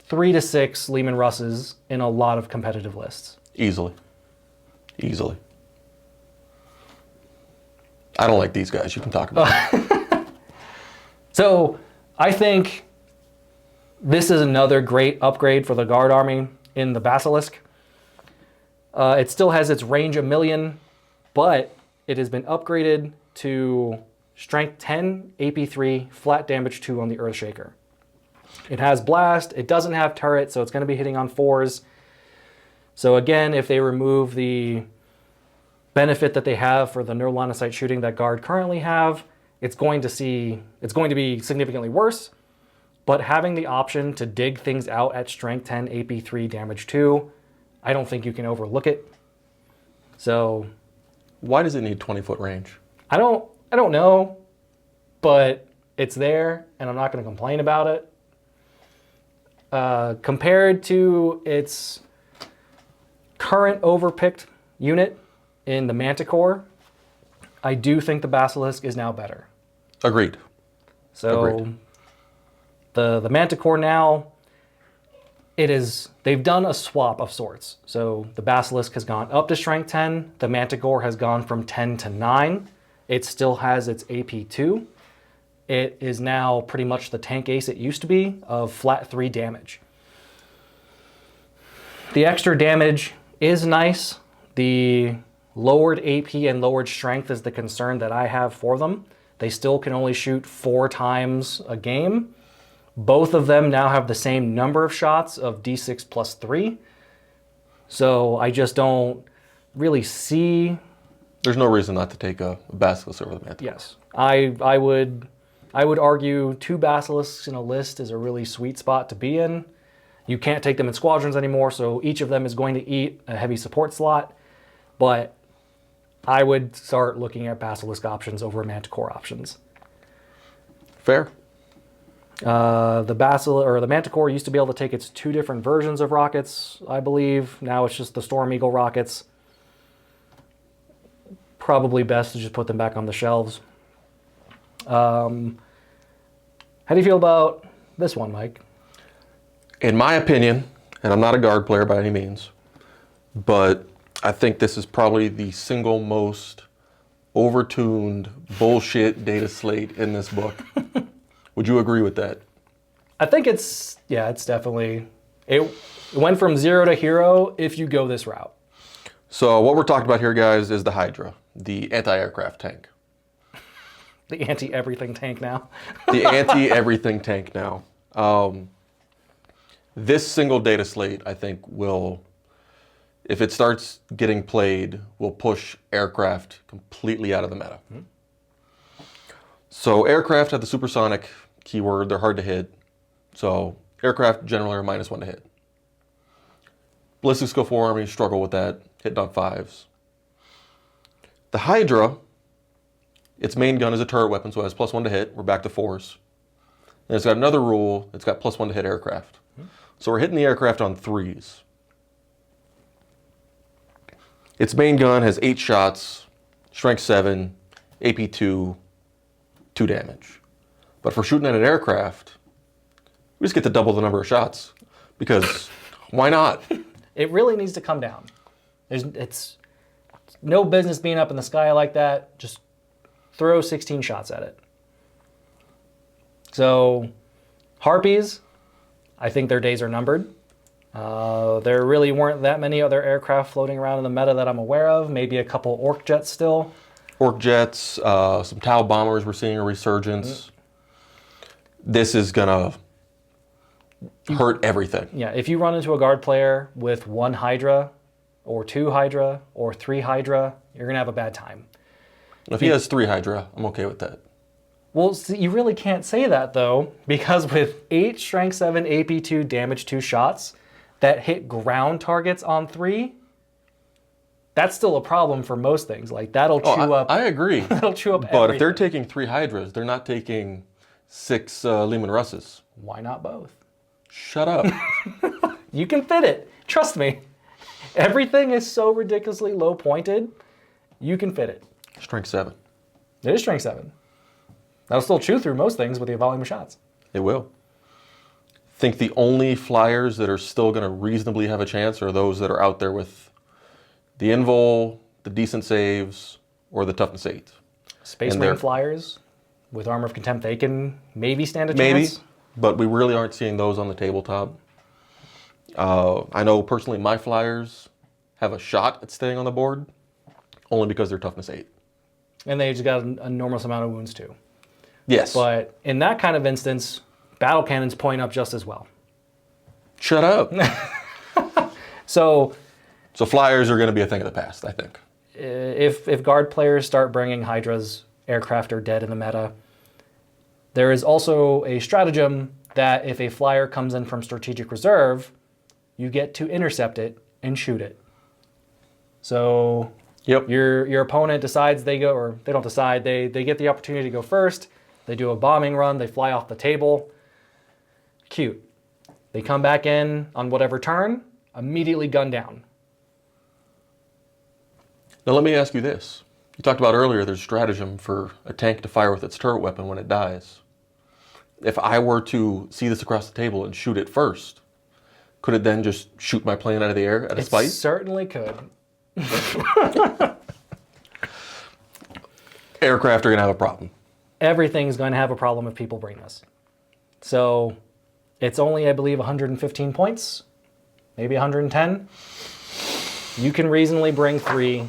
3 to 6 Leman Russes in a lot of competitive lists. Easily. Easily. I don't like these guys. You can talk about it. So I think this is another great upgrade for the Guard Army in the Basilisk. It still has its range 1,000,000, but it has been upgraded to Strength 10, AP3, flat damage 2 on the Earthshaker. It has Blast. It doesn't have Turret, so it's going to be hitting on 4s. So again, if they remove the benefit that they have for the no line of sight shooting that Guard currently have, it's going to be significantly worse. But having the option to dig things out at strength 10, AP 3, damage 2, I don't think you can overlook it. So Why does it need 20-foot range? I don't know, but it's there, and I'm not going to complain about it. Compared to its current overpicked unit in the Manticore, I do think the Basilisk is now better. Agreed. So Agreed. The Manticore now, they've done a swap of sorts. So the Basilisk has gone up to strength 10. The Manticore has gone from 10 to 9. It still has its AP 2. It is now pretty much the tank ace it used to be of flat 3 damage. The extra damage is nice. The lowered AP and lowered strength is the concern that I have for them. They still can only shoot 4 times a game. Both of them now have the same number of shots of D6 plus 3. So I just don't really see... There's no reason not to take a Basilisk over the Manticore. Yes. I would argue 2 Basilisks in a list is a really sweet spot to be in. You can't take them in squadrons anymore, so each of them is going to eat a heavy support slot. But I would start looking at Basilisk options over Manticore options. Fair. The Manticore used to be able to take its 2 different versions of rockets, I believe. Now it's just the Storm Eagle rockets. Probably best to just put them back on the shelves. How do you feel about this one, Mike? In my opinion, and I'm not a guard player by any means, but I think this is probably the single most overtuned bullshit data slate in this book. Would you agree with that? I think it's definitely... It went from 0 to hero if you go this route. So what we're talking about here, guys, is the Hydra, the anti-aircraft tank. The anti-everything tank now. The anti-everything tank now. This single data slate, I think, will, if it starts getting played, will push aircraft completely out of the meta. Mm-hmm. So aircraft have the supersonic keyword. They're hard to hit. So aircraft generally are -1 to hit. Ballistic skill 4 armies struggle with that, hitting on 5s. The Hydra, its main gun is a turret weapon, so it has +1 to hit. We're back to 4s. And it's got another rule. It's got +1 to hit aircraft. So we're hitting the aircraft on 3s. Its main gun has 8 shots, strength 7, AP 2, 2 damage. But for shooting at an aircraft, we just get to double the number of shots. Because why not? It really needs to come down. It's no business being up in the sky like that. Just throw 16 shots at it. So, Harpies, I think their days are numbered. There really weren't that many other aircraft floating around in the meta that I'm aware of. Maybe a couple Orc jets still. Orc jets, some Tau bombers, we're seeing a resurgence. This is gonna hurt everything. Yeah, if you run into a guard player with 1 Hydra, or 2 Hydra, or 3 Hydra, you're gonna have a bad time. If he has 3 Hydra, I'm okay with that. Well, see, you really can't say that, though, because with 8 Strength 7, AP 2, Damage 2 shots that hit ground targets on 3, that's still a problem for most things. Like, that'll chew up... I agree. That'll chew up But everything. if they're taking 3 Hydras, they're not taking 6 Lehman Russes. Why not both? Shut up. You can fit it. Trust me. Everything is so ridiculously low pointed, you can fit it. Strength 7. It is Strength 7. That'll still chew through most things with the volume of shots. It will. Think the only flyers that are still going to reasonably have a chance are those that are out there with the invul, the decent saves, or the toughness 8. Space Marine flyers with Armor of Contempt, they can maybe stand a chance. Maybe, but we really aren't seeing those on the tabletop. I know personally my flyers have a shot at staying on the board, only because they're toughness 8. And they just got an enormous amount of wounds too. Yes. But in that kind of instance, battle cannons point up just as well. Shut up. So flyers are going to be a thing of the past, I think. If guard players start bringing Hydras aircraft are dead in the meta. There is also a stratagem that if a flyer comes in from strategic reserve, you get to intercept it and shoot it. So your opponent decides they go, or they don't decide, they get the opportunity to go first. They do a bombing run, they fly off the table. Cute. They come back in on whatever turn, immediately gun down. Now let me ask you this. You talked about earlier there's a stratagem for a tank to fire with its turret weapon when it dies. If I were to see this across the table and shoot it first, could it then just shoot my plane out of the air at a spite? It certainly could. Aircraft are going to have a problem. Everything's going to have a problem if people bring this. So it's only, I believe, 115 points, maybe 110. You can reasonably bring 3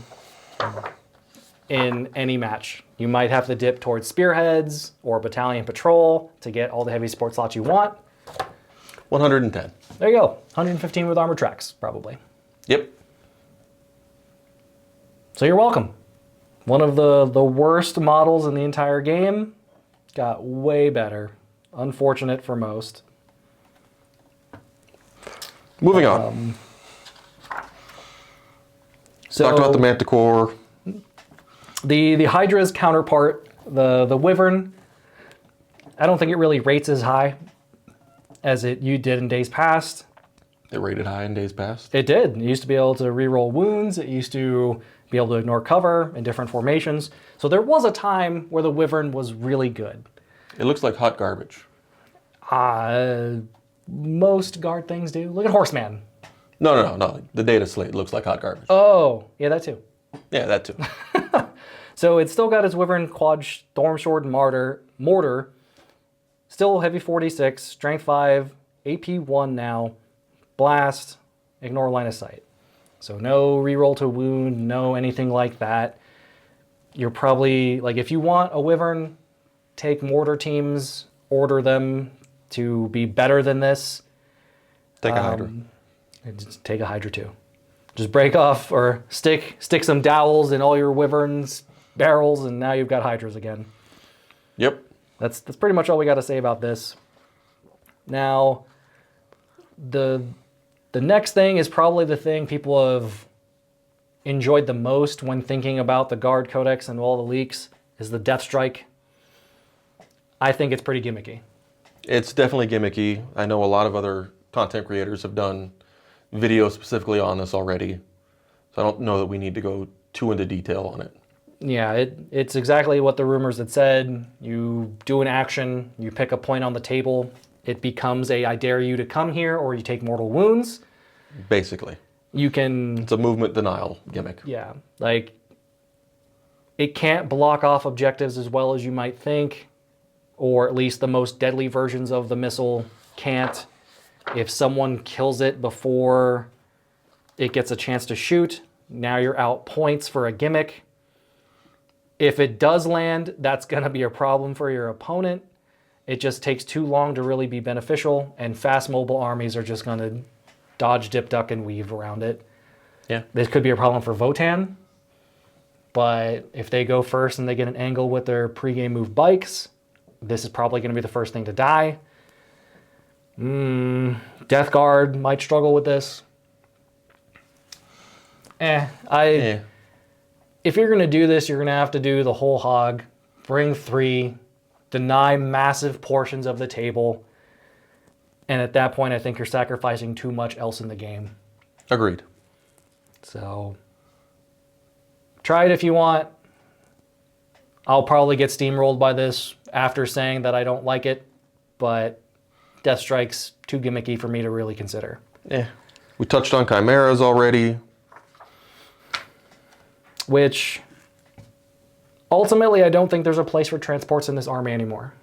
in any match. You might have to dip towards spearheads or battalion patrol to get all the heavy support slots you want. 110. There you go. 115 with armor tracks, probably. Yep. So you're welcome. One of the worst models in the entire game got way better. Unfortunate for most. Moving on. So talked about the Manticore. The Hydra's counterpart, the Wyvern, I don't think it really rates as high as you did in days past. It rated high in days past. It did. It used to be able to reroll wounds. It used to be able to ignore cover in different formations. So there was a time where the Wyvern was really good. It looks like hot garbage. Most guard things do. Look at Horseman. No. The data slate looks like hot garbage. Oh, yeah, that too. Yeah, that too. So it's still got its Wyvern, Quad, Storm Sword, Mortar. Still heavy 46, Strength 5, AP 1 now, Blast, ignore line of sight. So no reroll to wound, no anything like that. You're probably, like, if you want a Wyvern, take Mortar teams, order them to be better than this. Take a Hydra. And just take a Hydra too. Just break off or stick some dowels in all your Wyverns barrels, and now you've got Hydras again. Yep. That's pretty much all we got to say about this. Now, the next thing is probably the thing people have enjoyed the most when thinking about the Guard Codex and all the leaks, is the Death Strike. I think it's pretty gimmicky. It's definitely gimmicky. I know a lot of other content creators have done videos specifically on this already, so I don't know that we need to go too into detail on it. Yeah, it's exactly what the rumors had said. You do an action, you pick a point on the table, it becomes I dare you to come here, or you take mortal wounds. Basically. You can... It's a movement denial gimmick. Yeah, like, it can't block off objectives as well as you might think, or at least the most deadly versions of the missile can't. If someone kills it before it gets a chance to shoot, now you're out points for a gimmick. If it does land, that's going to be a problem for your opponent. It just takes too long to really be beneficial, and fast mobile armies are just going to dodge, dip, duck, and weave around it. Yeah. This could be a problem for Votann, but if they go first and they get an angle with their pregame move bikes, this is probably going to be the first thing to die. Death Guard might struggle with this. If you're going to do this, you're going to have to do the whole hog. Bring 3, deny massive portions of the table, and at that point, I think you're sacrificing too much else in the game. Agreed. So, try it if you want. I'll probably get steamrolled by this after saying that I don't like it, but Death Strike's too gimmicky for me to really consider. Yeah. We touched on Chimeras already. Which, ultimately, I don't think there's a place for transports in this army anymore.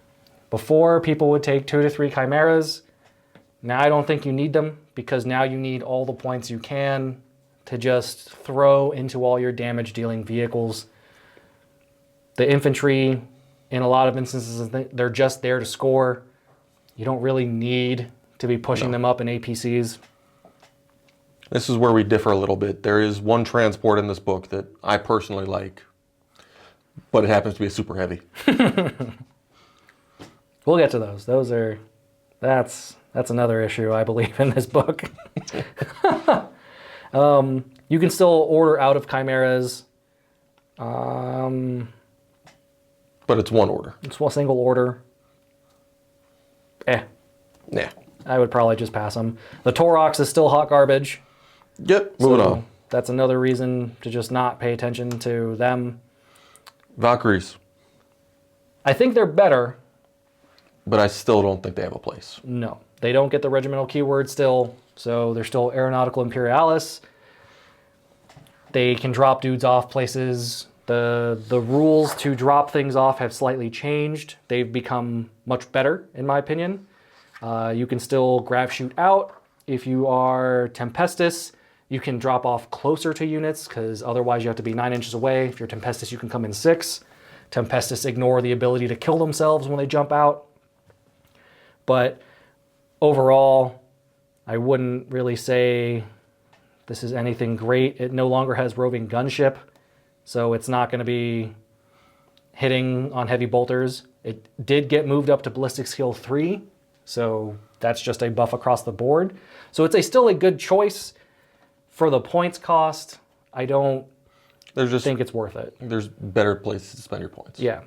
Before, people would take 2 to 3 Chimeras. Now I don't think you need them, because now you need all the points you can to just throw into all your damage-dealing vehicles. The infantry, in a lot of instances, they're just there to score. You don't really need to be pushing them up in APCs. This is where we differ a little bit. There is one transport in this book that I personally like. but it happens to be a super heavy. We'll get to those. That's another issue, I believe, in this book. You can still order out of chimeras. But it's one order. It's one single order. Yeah. I would probably just pass them. The Torox is still hot garbage. Yep, moving on. That's another reason to just not pay attention to them. Valkyries. I think they're better. But I still don't think they have a place. No, they don't get the regimental keyword still, so they're still Aeronautical Imperialis. They can drop dudes off places. The rules to drop things off have slightly changed. They've become much better, in my opinion. You can still grab shoot out. If you are Tempestus, you can drop off closer to units, because otherwise you have to be 9 inches away. If you're Tempestus, you can come in 6. Tempestus ignore the ability to kill themselves when they jump out. But overall, I wouldn't really say this is anything great. It no longer has roving gunship, so it's not going to be hitting on heavy bolters. It did get moved up to ballistic skill 3, so that's just a buff across the board. So it's still a good choice for the points cost. I don't think it's worth it. There's better places to spend your points. Yeah.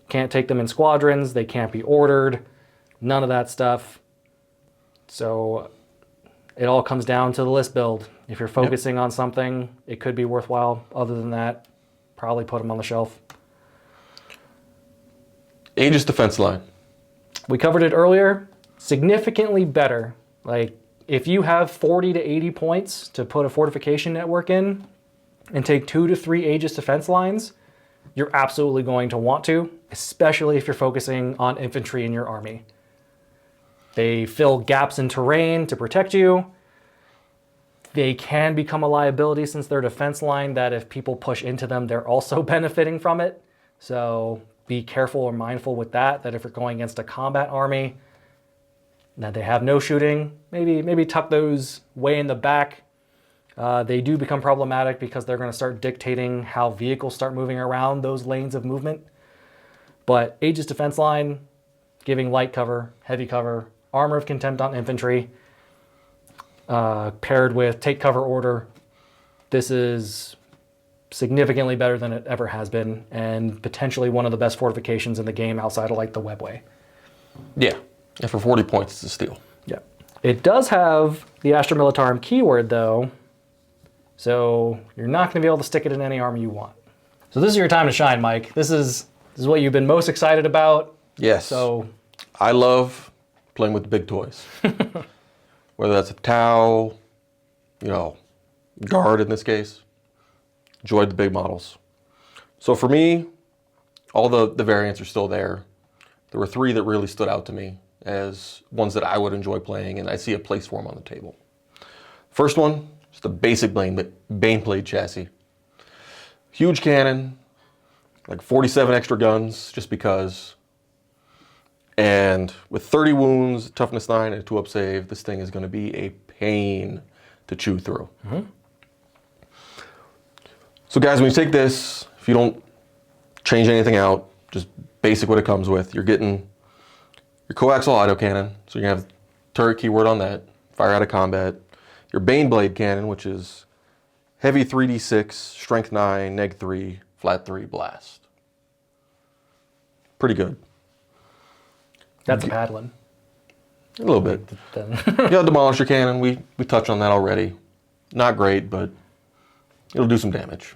Can't take them in squadrons. They can't be ordered. None of that stuff. So it all comes down to the list build. If you're focusing on something, it could be worthwhile. Other than that, probably put them on the shelf. Aegis defense line. We covered it earlier. Significantly better. Like, if you have 40 to 80 points to put a fortification network in and take 2 to 3 Aegis defense lines, you're absolutely going to want to, especially if you're focusing on infantry in your army. They fill gaps in terrain to protect you. They can become a liability since they're a defense line that if people push into them, they're also benefiting from it. So be careful or mindful with that if you're going against a combat army, that they have no shooting, maybe tuck those way in the back. They do become problematic because they're going to start dictating how vehicles start moving around those lanes of movement. But Aegis defense line, giving light cover, heavy cover, armor of contempt on infantry, paired with take cover order. This is significantly better than it ever has been, and potentially one of the best fortifications in the game outside of like the webway. Yeah, and for 40 points, it's a steal. Yeah. It does have the Astra Militarum keyword though, so you're not going to be able to stick it in any army you want. So this is your time to shine, Mike. This is what you've been most excited about. Yes. So I love playing with the big toys. Whether that's a Tau, Guard in this case. Enjoyed the big models. So for me, all the variants are still there. There were 3 that really stood out to me as ones that I would enjoy playing, and I see a place for them on the table. First one, just a basic Baneblade chassis. Huge cannon, like 47 extra guns, just because. And with 30 wounds, toughness 9, and a 2-up save, this thing is going to be a pain to chew through. Mm-hmm. So guys, when you take this, if you don't change anything out, just basic what it comes with, you're getting your coaxial autocannon, so you're going to have turret keyword on that, fire out of combat. Your Baneblade cannon, which is heavy 3d6, strength 9, neg 3, flat 3, blast. Pretty good. that's a paddling. A little bit. Yeah, Demolisher cannon, we touched on that already. Not great, but it'll do some damage.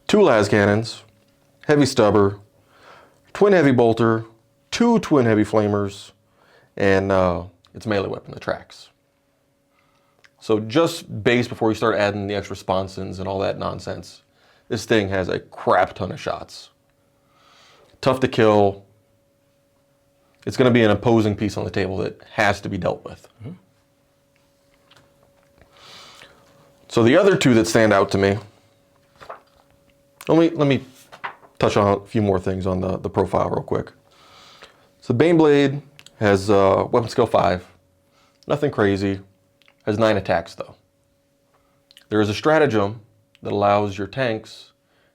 2 las cannons, heavy stubber, twin heavy bolter, 2 twin heavy flamers, and its melee weapon, the Trax. So just base before you start adding the extra sponsons and all that nonsense, this thing has a crap ton of shots. Tough to kill. It's going to be an opposing piece on the table that has to be dealt with. Mm-hmm. So the other 2 that stand out to me, let me touch on a few more things on the profile real quick. So Baneblade has weapon skill 5, nothing crazy, has 9 attacks though. There is a stratagem that allows your tanks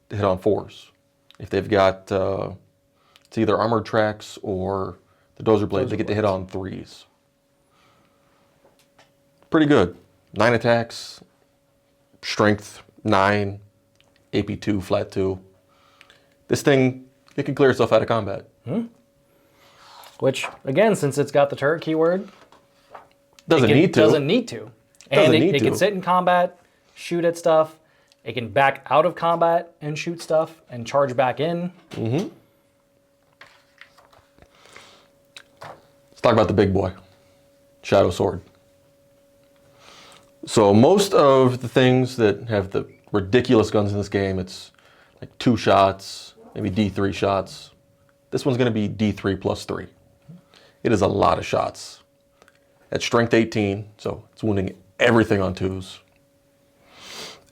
to hit on 4s. if they've got it's either armored tracks or the dozer blades, they get to hit on 3s. Pretty good. 9 attacks, strength 9, AP 2, flat 2. This thing, it can clear itself out of combat. Which, again, since it's got the turret keyword, Doesn't need to. Doesn't need to. And it can sit in combat, shoot at stuff. It can back out of combat and shoot stuff and charge back in. Let's talk about the big boy, Shadow Sword. So most of the things that have the ridiculous guns in this game, it's like 2 shots, maybe D3 shots. This one's going to be D3 plus 3. It is a lot of shots. At strength 18, so it's wounding everything on 2s.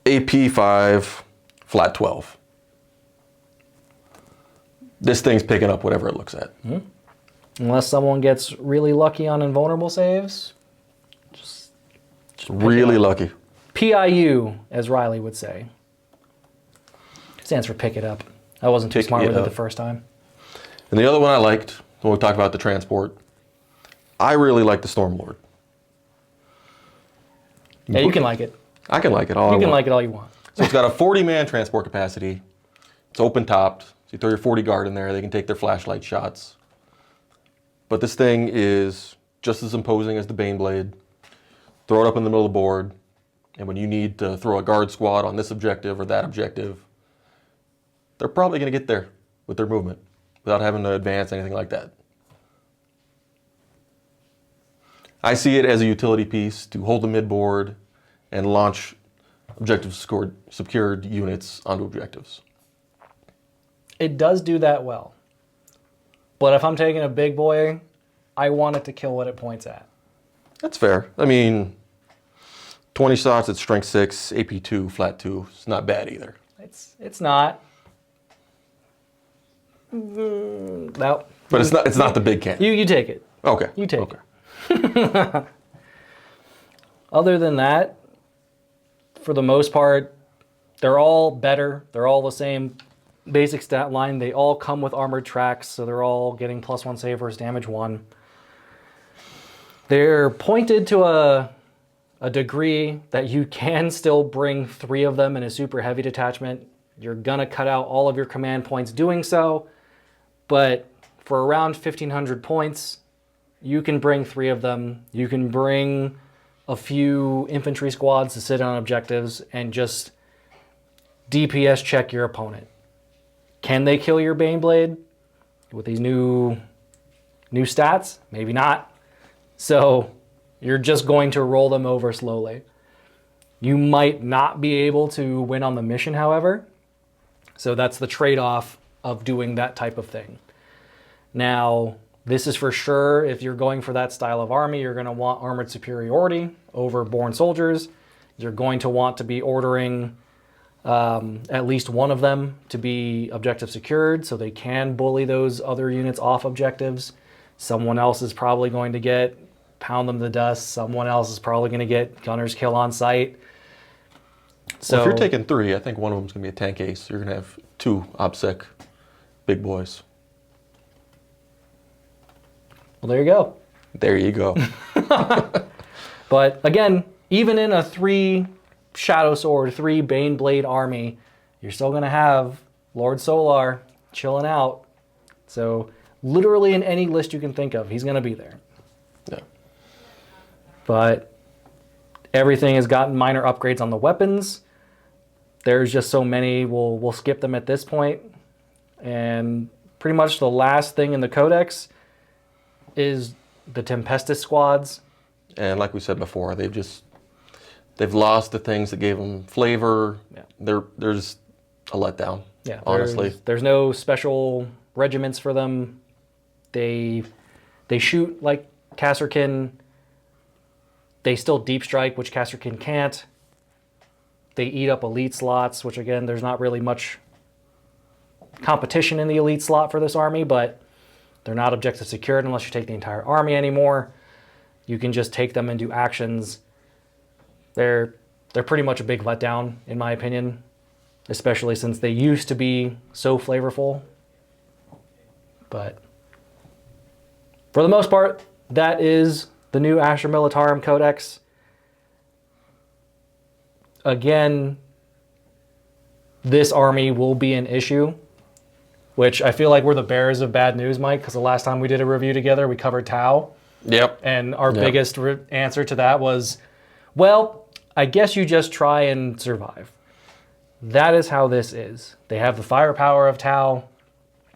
AP 5, flat 12. This thing's picking up whatever it looks at. Unless someone gets really lucky on invulnerable saves. Just Really lucky. PIU, as Riley would say. Stands for pick it up. I wasn't too Pick smart it with it up. the first time. And the other one I liked, when we talked about the transport, I really like the Stormlord. Yeah, you can like it. I can like it all I You can want. like it all you want. So it's got a 40-man transport capacity. It's open-topped. So you throw your 40 guard in there. They can take their flashlight shots. But this thing is just as imposing as the Baneblade. Throw it up in the middle of the board. And when you need to throw a guard squad on this objective or that objective, they're probably going to get there with their movement without having to advance, anything like that. I see it as a utility piece to hold the mid-board and launch secured units onto objectives. It does do that well. But if I'm taking a big boy, I want it to kill what it points at. That's fair. I mean, 20 shots at strength 6, AP 2, flat 2. It's not bad either. It's not. No. But it's not the big cannon. You take it. Okay. You take okay. it. Other than that, for the most part, they're all better. They're all the same basic stat line. They all come with armored tracks, so they're all getting +1 save versus damage 1. They're pointed to a degree that you can still bring 3 of them in a super heavy detachment. You're gonna cut out all of your command points doing so, but for around 1,500 points, you can bring 3 of them. You can bring a few infantry squads to sit on objectives and just DPS check your opponent. Can they kill your Baneblade with these new stats? Maybe not. So you're just going to roll them over slowly. You might not be able to win on the mission, however. So that's the trade-off of doing that type of thing. Now, this is for sure, if you're going for that style of army, you're going to want armored superiority over born soldiers. You're going to want to be ordering at least one of them to be objective secured so they can bully those other units off objectives. Someone else is probably going to pound them to dust. Someone else is probably going to get gunner's kill on sight. So Well, if you're taking 3, I think one of them's going to be a tank ace. You're going to have 2 OPSEC big boys. well, there you go. There you go. But again, even in a 3 Shadow Sword, 3 Baneblade army, you're still going to have Lord Solar chilling out. So literally in any list you can think of, he's going to be there. Yeah. But everything has gotten minor upgrades on the weapons. There's just so many, we'll skip them at this point. And pretty much the last thing in the Codex is the Tempestus squads. And like we said before, they've lost the things that gave them flavor. Yeah. They're just a letdown. Yeah, honestly. There's no special regiments for them. They shoot like Kasserkin. They still deep strike, which Kasserkin can't. They eat up elite slots, which again, there's not really much competition in the elite slot for this army, but they're not objective secured unless you take the entire army anymore. You can just take them and do actions. They're pretty much a big letdown, in my opinion. especially since they used to be so flavorful. But for the most part, that is the new Astra Militarum Codex. Again, this army will be an issue, which I feel like we're the bearers of bad news, Mike, because the last time we did a review together, we covered Tau. Yep. And our biggest answer to that was, well, I guess you just try and survive. That is how this is. They have the firepower of Tau.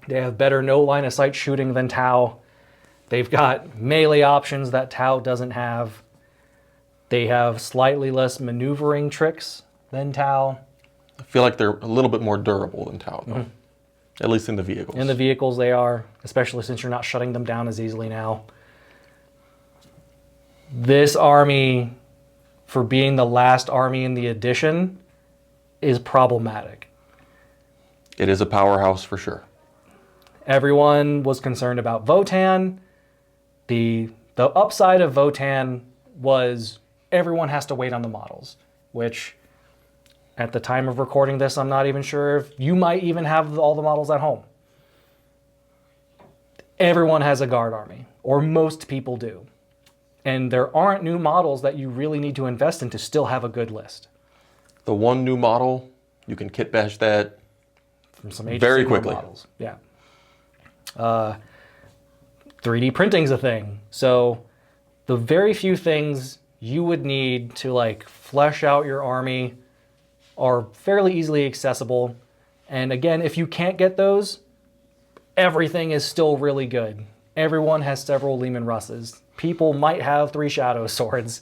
They have better no line of sight shooting than Tau. They've got melee options that Tau doesn't have. They have slightly less maneuvering tricks than Tau. I feel like they're a little bit more durable than Tau, though. At least in the vehicles. In the vehicles they are, especially since you're not shutting them down as easily now. This army, for being the last army in the edition, is problematic. It is a powerhouse for sure. Everyone was concerned about Votan. The upside of Votan was everyone has to wait on the models, which at the time of recording this, I'm not even sure if you might even have all the models at home. Everyone has a guard army, or most people do. And there aren't new models that you really need to invest in to still have a good list. The one new model, you can kit bash that From some very HC quickly. models. Yeah. 3D printing's a thing. So the very few things you would need to like flesh out your army are fairly easily accessible. And again, if you can't get those, everything is still really good. Everyone has several Lehman Russes. People might have 3 Shadow Swords.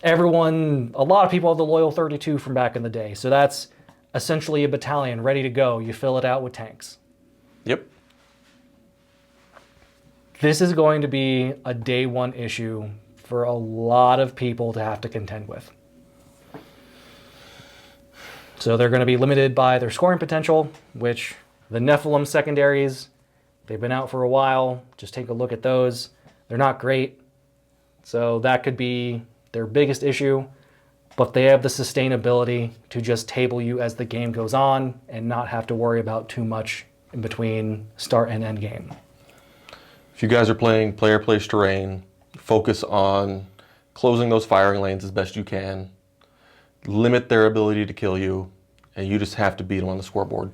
A lot of people have the Loyal 32 from back in the day. So that's essentially a battalion ready to go. You fill it out with tanks. Yep. This is going to be a day one issue for a lot of people to have to contend with. So they're going to be limited by their scoring potential, which the Nephilim secondaries, they've been out for a while. Just take a look at those. They're not great. So that could be their biggest issue, but they have the sustainability to just table you as the game goes on and not have to worry about too much in between start and end game. If you guys are playing player place terrain, focus on closing those firing lanes as best you can. Limit their ability to kill you, and you just have to beat them on the scoreboard.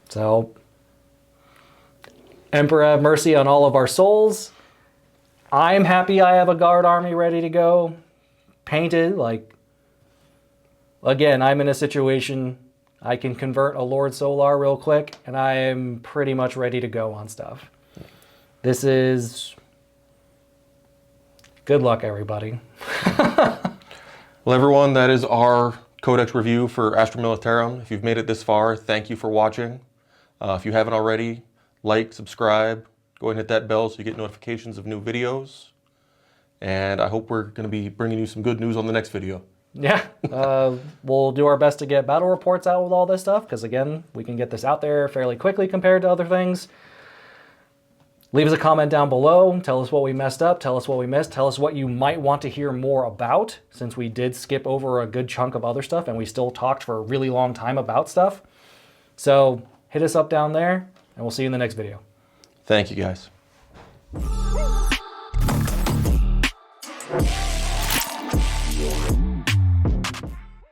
So, Emperor have mercy on all of our souls. I'm happy I have a guard army ready to go. Painted, like, again, I'm in a situation I can convert a Lord Solar real quick, and I am pretty much ready to go on stuff. This is... Good luck, everybody. Well, everyone, that is our Codex review for Astra Militarum. If you've made it this far, thank you for watching. If you haven't already, like, subscribe, go ahead and hit that bell so you get notifications of new videos. And I hope we're going to be bringing you some good news on the next video. Yeah, we'll do our best to get battle reports out with all this stuff, because again, we can get this out there fairly quickly compared to other things. Leave us a comment down below. Tell us what we messed up. Tell us what we missed. Tell us what you might want to hear more about, since we did skip over a good chunk of other stuff and we still talked for a really long time about stuff. So hit us up down there, and we'll see you in the next video. Thank you, guys.